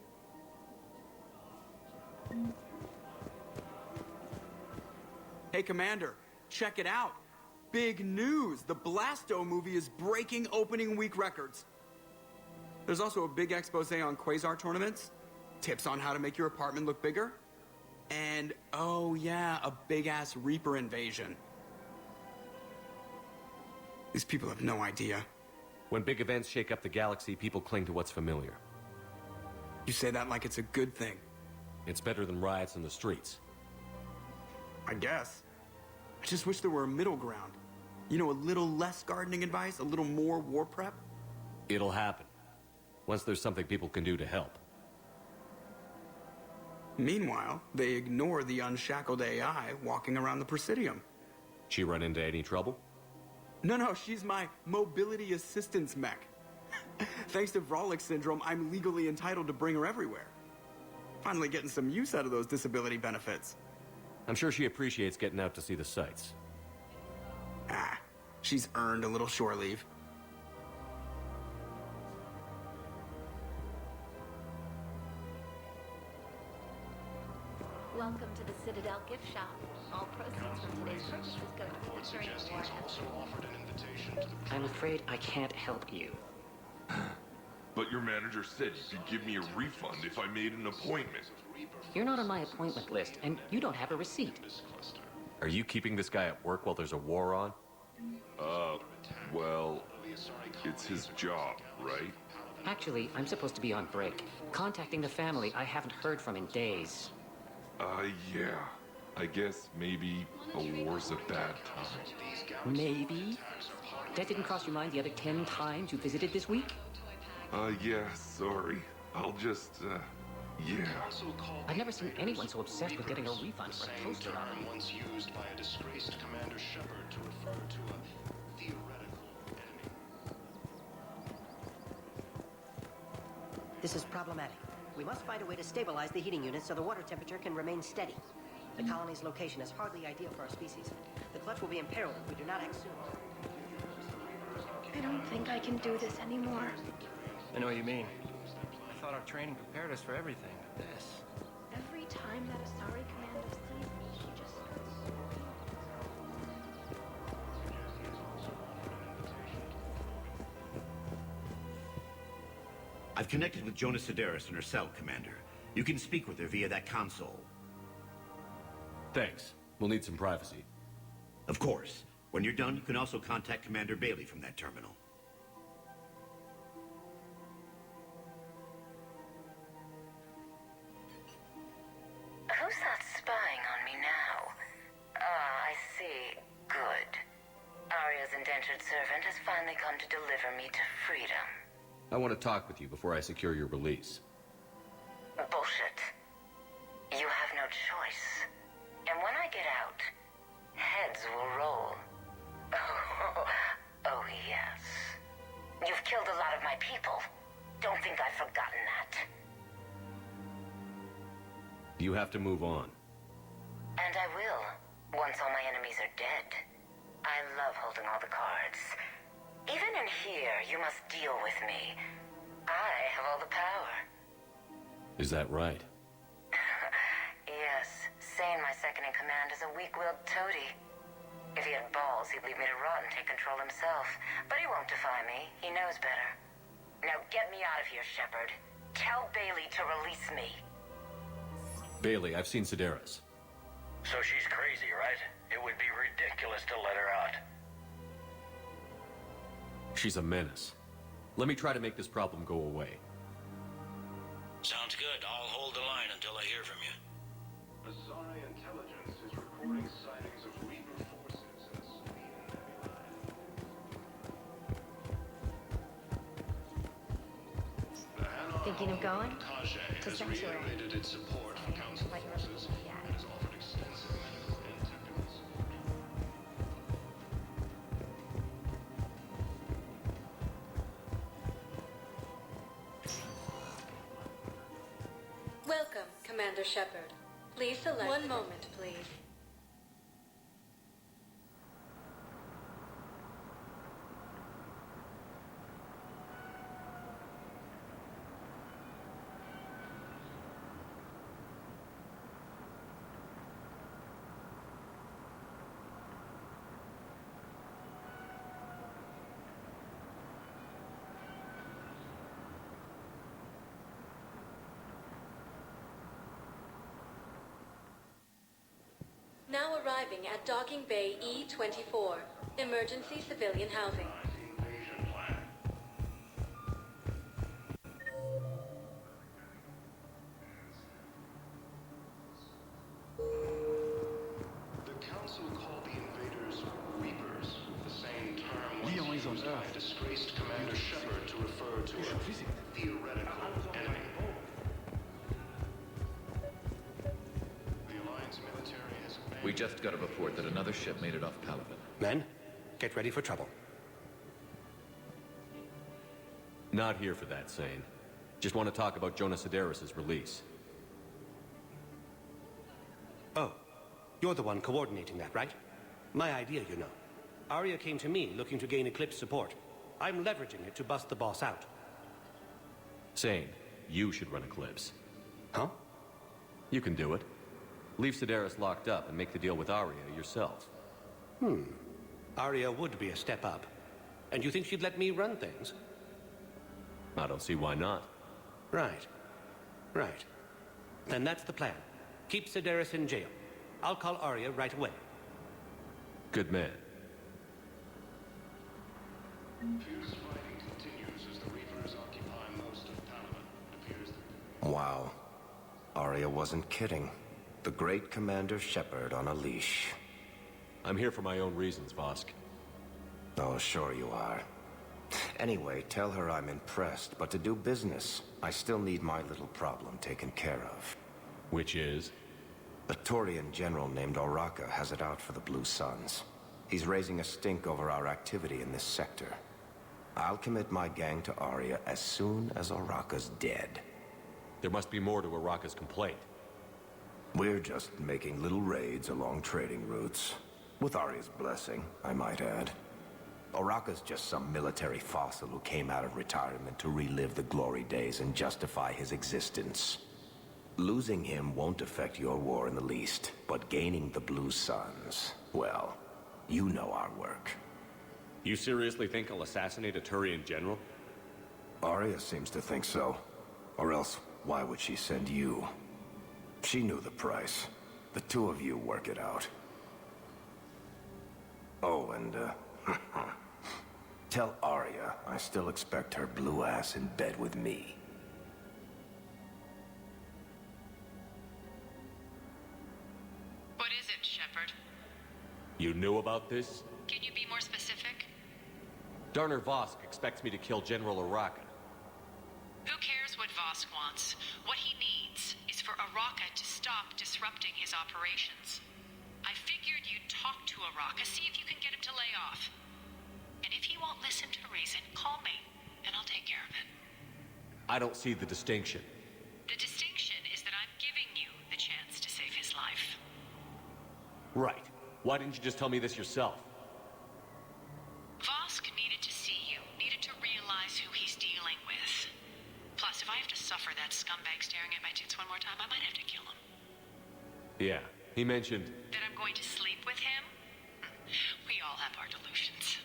Hey, Commander, check it out. Big news! The Blasto movie is breaking opening week records. There's also a big expose on Quasar tournaments, tips on how to make your apartment look bigger, and, oh yeah, a big-ass Reaper invasion. These people have no idea.
When big events shake up the galaxy, people cling to what's familiar.
You say that like it's a good thing.
It's better than riots in the streets.
I guess. I just wish there were a middle ground. You know, a little less gardening advice, a little more war prep.
It'll happen. Once there's something people can do to help.
Meanwhile, they ignore the unshackled AI walking around the Presidium.
She run into any trouble?
No, she's my mobility assistance mech. Thanks to Vrolic syndrome, I'm legally entitled to bring her everywhere. Finally getting some use out of those disability benefits.
I'm sure she appreciates getting out to see the sights.
Ah, she's earned a little shore leave.
Welcome to the Citadel gift shop. All proceeds from today's purchases go to featuring
I'm afraid I can't help you.
But your manager said you could give me a refund if I made an appointment.
You're not on my appointment list, and you don't have a receipt.
Are you keeping this guy at work while there's a war on?
Well, it's his job, right?
Actually, I'm supposed to be on break. Contacting the family I haven't heard from in days.
Yeah. I guess maybe a war's a bad time.
Maybe? That didn't cross your mind the other 10 times you visited this week?
Yeah, sorry. I'll just, yeah.
I've never seen anyone so obsessed with getting a refund for a poster on
Term once used by a disgraced Commander Shepard to refer to a theoretical enemy.
This is problematic. We must find a way to stabilize the heating unit so the water temperature can remain steady. The colony's location is hardly ideal for our species. The clutch will be imperiled if we do not act soon.
I don't think I can do this anymore.
I know what you mean. I thought our training prepared us for everything, but this...
Every time that Asari commander sees me, she just
I've connected with Jonah Sedaris in her cell, Commander. You can speak with her via that console.
Thanks. We'll need some privacy.
Of course. When you're done, you can also contact Commander Bailey from that terminal.
Who's that spying on me now? Ah, I see. Good. Arya's indentured servant has finally come to deliver me to freedom.
I want to talk with you before I secure your release.
Bullshit. You have no choice. And when I get out, heads will roll. Oh, yes. You've killed a lot of my people. Don't think I've forgotten that.
You have to move on.
And I will, once all my enemies are dead. I love holding all the cards. Even in here, you must deal with me. I have all the power.
Is that right?
Yes, Sane, my second-in-command, is a weak-willed toady. If he had balls, he'd leave me to rot and take control himself. But he won't defy me. He knows better. Now get me out of here, Shepard. Tell Bailey to release me.
Bailey, I've seen Sedaris.
So she's crazy, right? It would be ridiculous to let her out.
She's a menace. Let me try to make this problem go away.
Sounds good. I'll hold the line until I hear from you.
Asari intelligence is reporting sightings of Reaper forces in Sweden.
Thinking of going? To
has
Sanctuary.
reiterated its support for Council
Like
forces and has offered extensive medical and technical support.
Welcome, Commander Shepard. Please select... One moment, please. Now arriving at Docking Bay E-24, emergency civilian housing.
The Council called the invaders Reapers, the same term once used by a disgraced Commander Shepard to refer to a theoretical enemy. The Alliance military has
We just got a report that another ship made it off Palaven.
Men, get ready for trouble.
Not here for that, Sane. Just want to talk about Jonah Sedaris' release.
Oh,
You're the one coordinating that, right? My idea, you know. Arya came to me looking to gain Eclipse support. I'm leveraging it to bust the boss out.
Sane, you should run Eclipse.
Huh?
You can do it. Leave Sedaris locked up and make the deal with Arya yourself.
Arya would be a step up. And you think she'd let me run things?
I don't see why not.
Right. Right. Then that's the plan. Keep Sedaris in jail. I'll call Arya right away.
Good man.
Fierce fighting continues as the Reapers occupy most of Palaven. It appears that...
Wow. Arya wasn't kidding. The great Commander Shepard on a leash.
I'm here for my own reasons, Vosk.
Oh, sure you are. Anyway, tell her I'm impressed, but to do business, I still need my little problem taken care of.
Which is?
A Turian general named Oraka has it out for the Blue Suns. He's raising a stink over our activity in this sector. I'll commit my gang to Arya as soon as Oraka's dead.
There must be more to Oraka's complaint.
We're just making little raids along trading routes. With Arya's blessing, I might add. Oraka's just some military fossil who came out of retirement to relive the glory days and justify his existence. Losing him won't affect your war in the least, but gaining the Blue Suns, well, you know our work.
You seriously think I'll assassinate a Turian general?
Arya seems to think so. Or else, why would she send you? She knew the price. The two of you work it out. Oh, and, tell Arya I still expect her blue ass in bed with me.
What is it, Shepard?
You knew about this?
Can you be more specific?
Darner Vosk expects me to kill General Oraka.
Who cares what Vosk wants? What he needs is for Oraka to stop disrupting his operations. I figured you'd talk to Oraka, see if you can get him to lay off. And if he won't listen to reason, call me, and I'll take care of it.
I don't see the distinction.
The distinction is that I'm giving you the chance to save his life.
Right. Why didn't you just tell me this yourself?
Vosk needed to see you, needed to realize who he's dealing with. Plus, if I have to suffer that scumbag staring at my tits one more time, I might have to kill him.
Yeah, he mentioned...
That I'm going to sleep with him? We all have our delusions.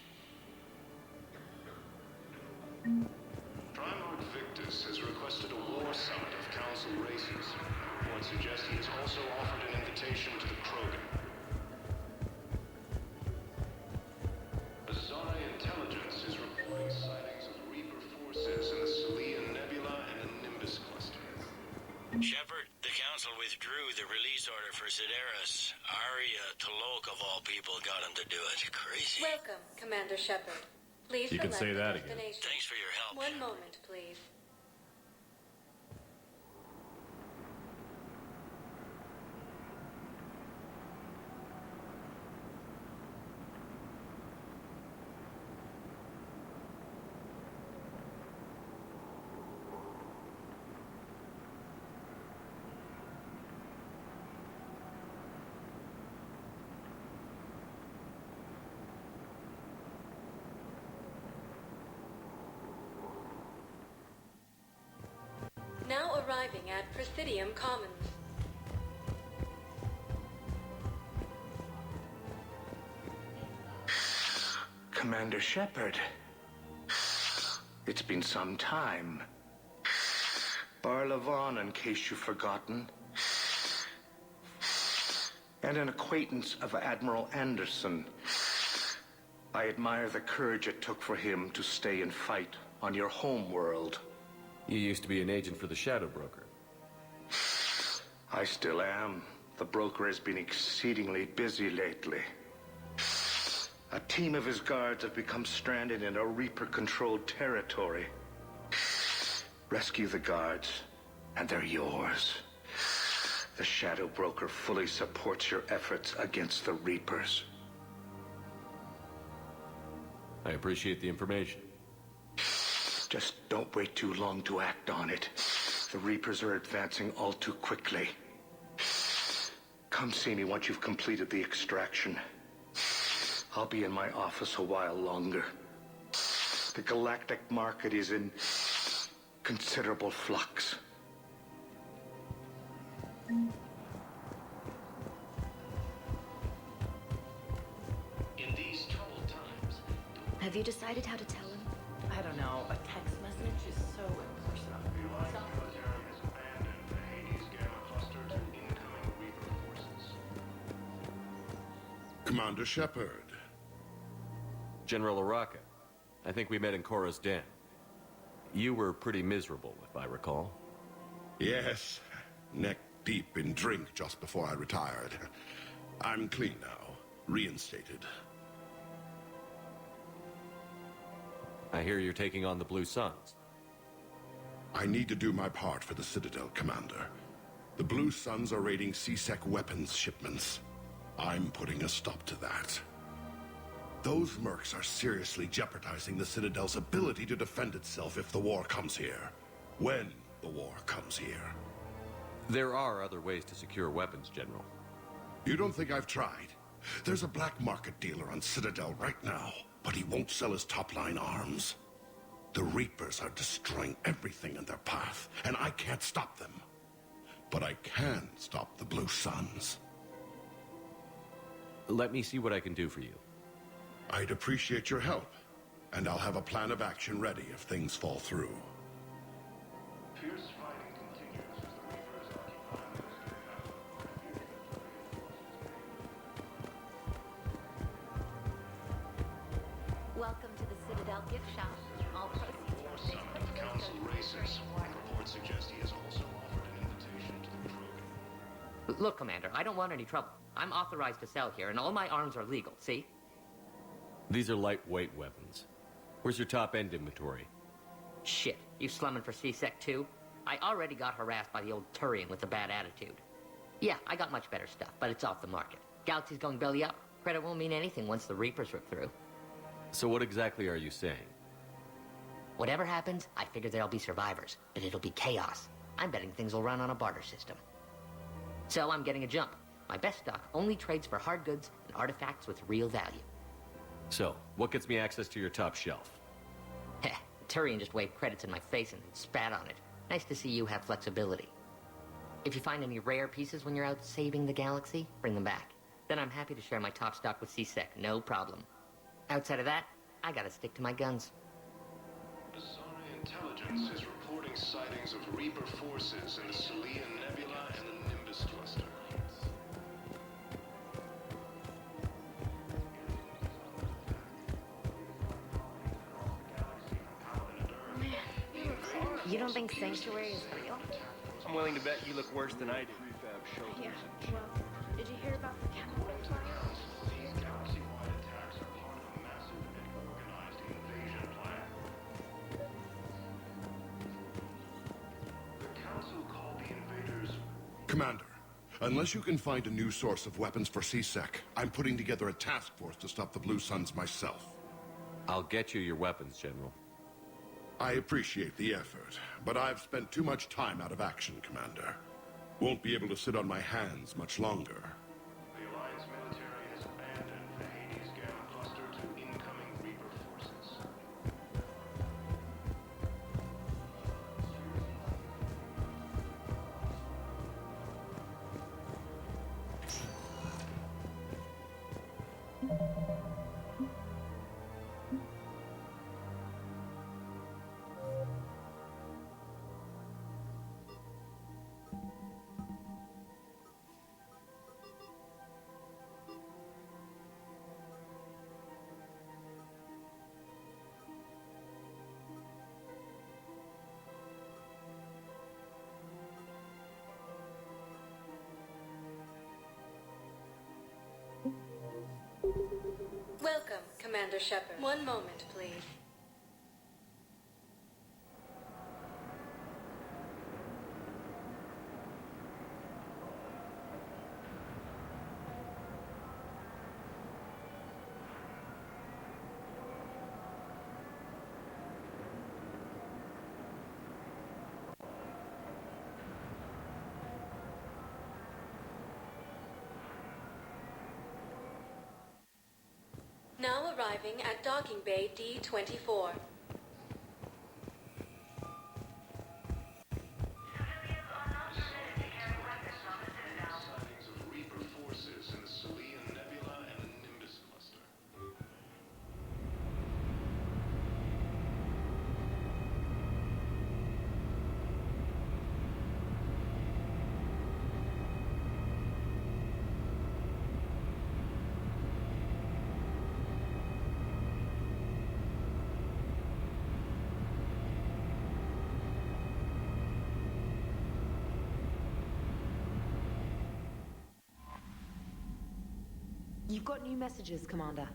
Primarch Victus has requested a war summit of Council races. Reports suggest he has also offered an invitation to the Krogan. Azari intelligence is reporting sightings of Reaper forces in the Salian Nebula and the Nimbus cluster.
Shepard, the Council withdrew the release order for Sedaris. Arya T'Loak, of all people, got him to do it. Crazy.
Welcome, Commander Shepard. Please
You can
select
say
the
that again.
destination.
Thanks for your help.
One moment, please. Now arriving at Presidium Commons.
Commander Shepard. It's been some time. Barlavon, in case you've forgotten. And an acquaintance of Admiral Anderson. I admire the courage it took for him to stay and fight on your home world.
You used to be an agent for the Shadow Broker.
I still am. The broker has been exceedingly busy lately. A team of his guards have become stranded in a Reaper-controlled territory. Rescue the guards, and they're yours. The Shadow Broker fully supports your efforts against the Reapers.
I appreciate the information.
Just don't wait too long to act on it. The Reapers are advancing all too quickly. Come see me once you've completed the extraction. I'll be in my office a while longer. The galactic market is in considerable flux.
In these troubled times,
Have you decided how to tell him?
I don't know. A text message is so impersonal.
the Alliance military has abandoned the Hades Gamma cluster to incoming Reaper forces.
Commander Shepard.
General Araka, I think we met in Korra's den. You were pretty miserable, if I recall.
Yes, neck deep in drink just before I retired. I'm clean now, reinstated.
I hear you're taking on the Blue Suns.
I need to do my part for the Citadel, Commander. The Blue Suns are raiding C-Sec weapons shipments. I'm putting a stop to that. Those mercs are seriously jeopardizing the Citadel's ability to defend itself if the war comes here. When the war comes here.
There are other ways to secure weapons, General.
You don't think I've tried? There's a black market dealer on Citadel right now, but he won't sell his top-line arms. The Reapers are destroying everything in their path, and I can't stop them. But I can stop the Blue Suns.
Let me see what I can do for you.
I'd appreciate your help, and I'll have a plan of action ready if things fall through.
Fierce fighting continues as the Reapers occupy most of the capital.
Welcome to the Citadel gift shop. All proceeds from today's
Summit
purchases go
Council
to
races. Reports suggest he has also offered an invitation to the Krogan.
Look, Commander, I don't want any trouble. I'm authorized to sell here, and all my arms are legal, see?
These are lightweight weapons. Where's your top-end inventory?
Shit, you slumming for C-Sec too? I already got harassed by the old Turian with the bad attitude. Yeah, I got much better stuff, but it's off the market. Galaxy's going belly up. Credit won't mean anything once the Reapers rip through.
So what exactly are you saying?
Whatever happens, I figure there'll be survivors, but it'll be chaos. I'm betting things will run on a barter system. So I'm getting a jump. My best stock only trades for hard goods and artifacts with real value.
So, what gets me access to your top shelf?
Heh, Turian just waved credits in my face and spat on it. Nice to see you have flexibility. If you find any rare pieces when you're out saving the galaxy, bring them back. Then I'm happy to share my top stock with C-Sec, no problem. Outside of that, I gotta stick to my guns.
Asari intelligence is reporting sightings of Reaper forces in the Celia Nebula and the Nimbus cluster.
You don't think Sanctuary is real?
I'm willing to bet you look worse than I do.
Yeah, well, did you hear about the chemical fire?
These galaxy-wide attacks are part of a massive and organized invasion plan. The Council called the invaders...
Commander, unless you can find a new source of weapons for C-Sec, I'm putting together a task force to stop the Blue Suns myself.
I'll get you your weapons, General.
I appreciate the effort, but I've spent too much time out of action, Commander. Won't be able to sit on my hands much longer.
The Alliance military has abandoned the Hades Gamma cluster to incoming Reaper forces.
Welcome, Commander Shepard. One moment, please. now arriving at docking bay D24.
Sightings of Reaper forces in the Selian Nebula and the Nimbus cluster.
You've got new messages, Commander.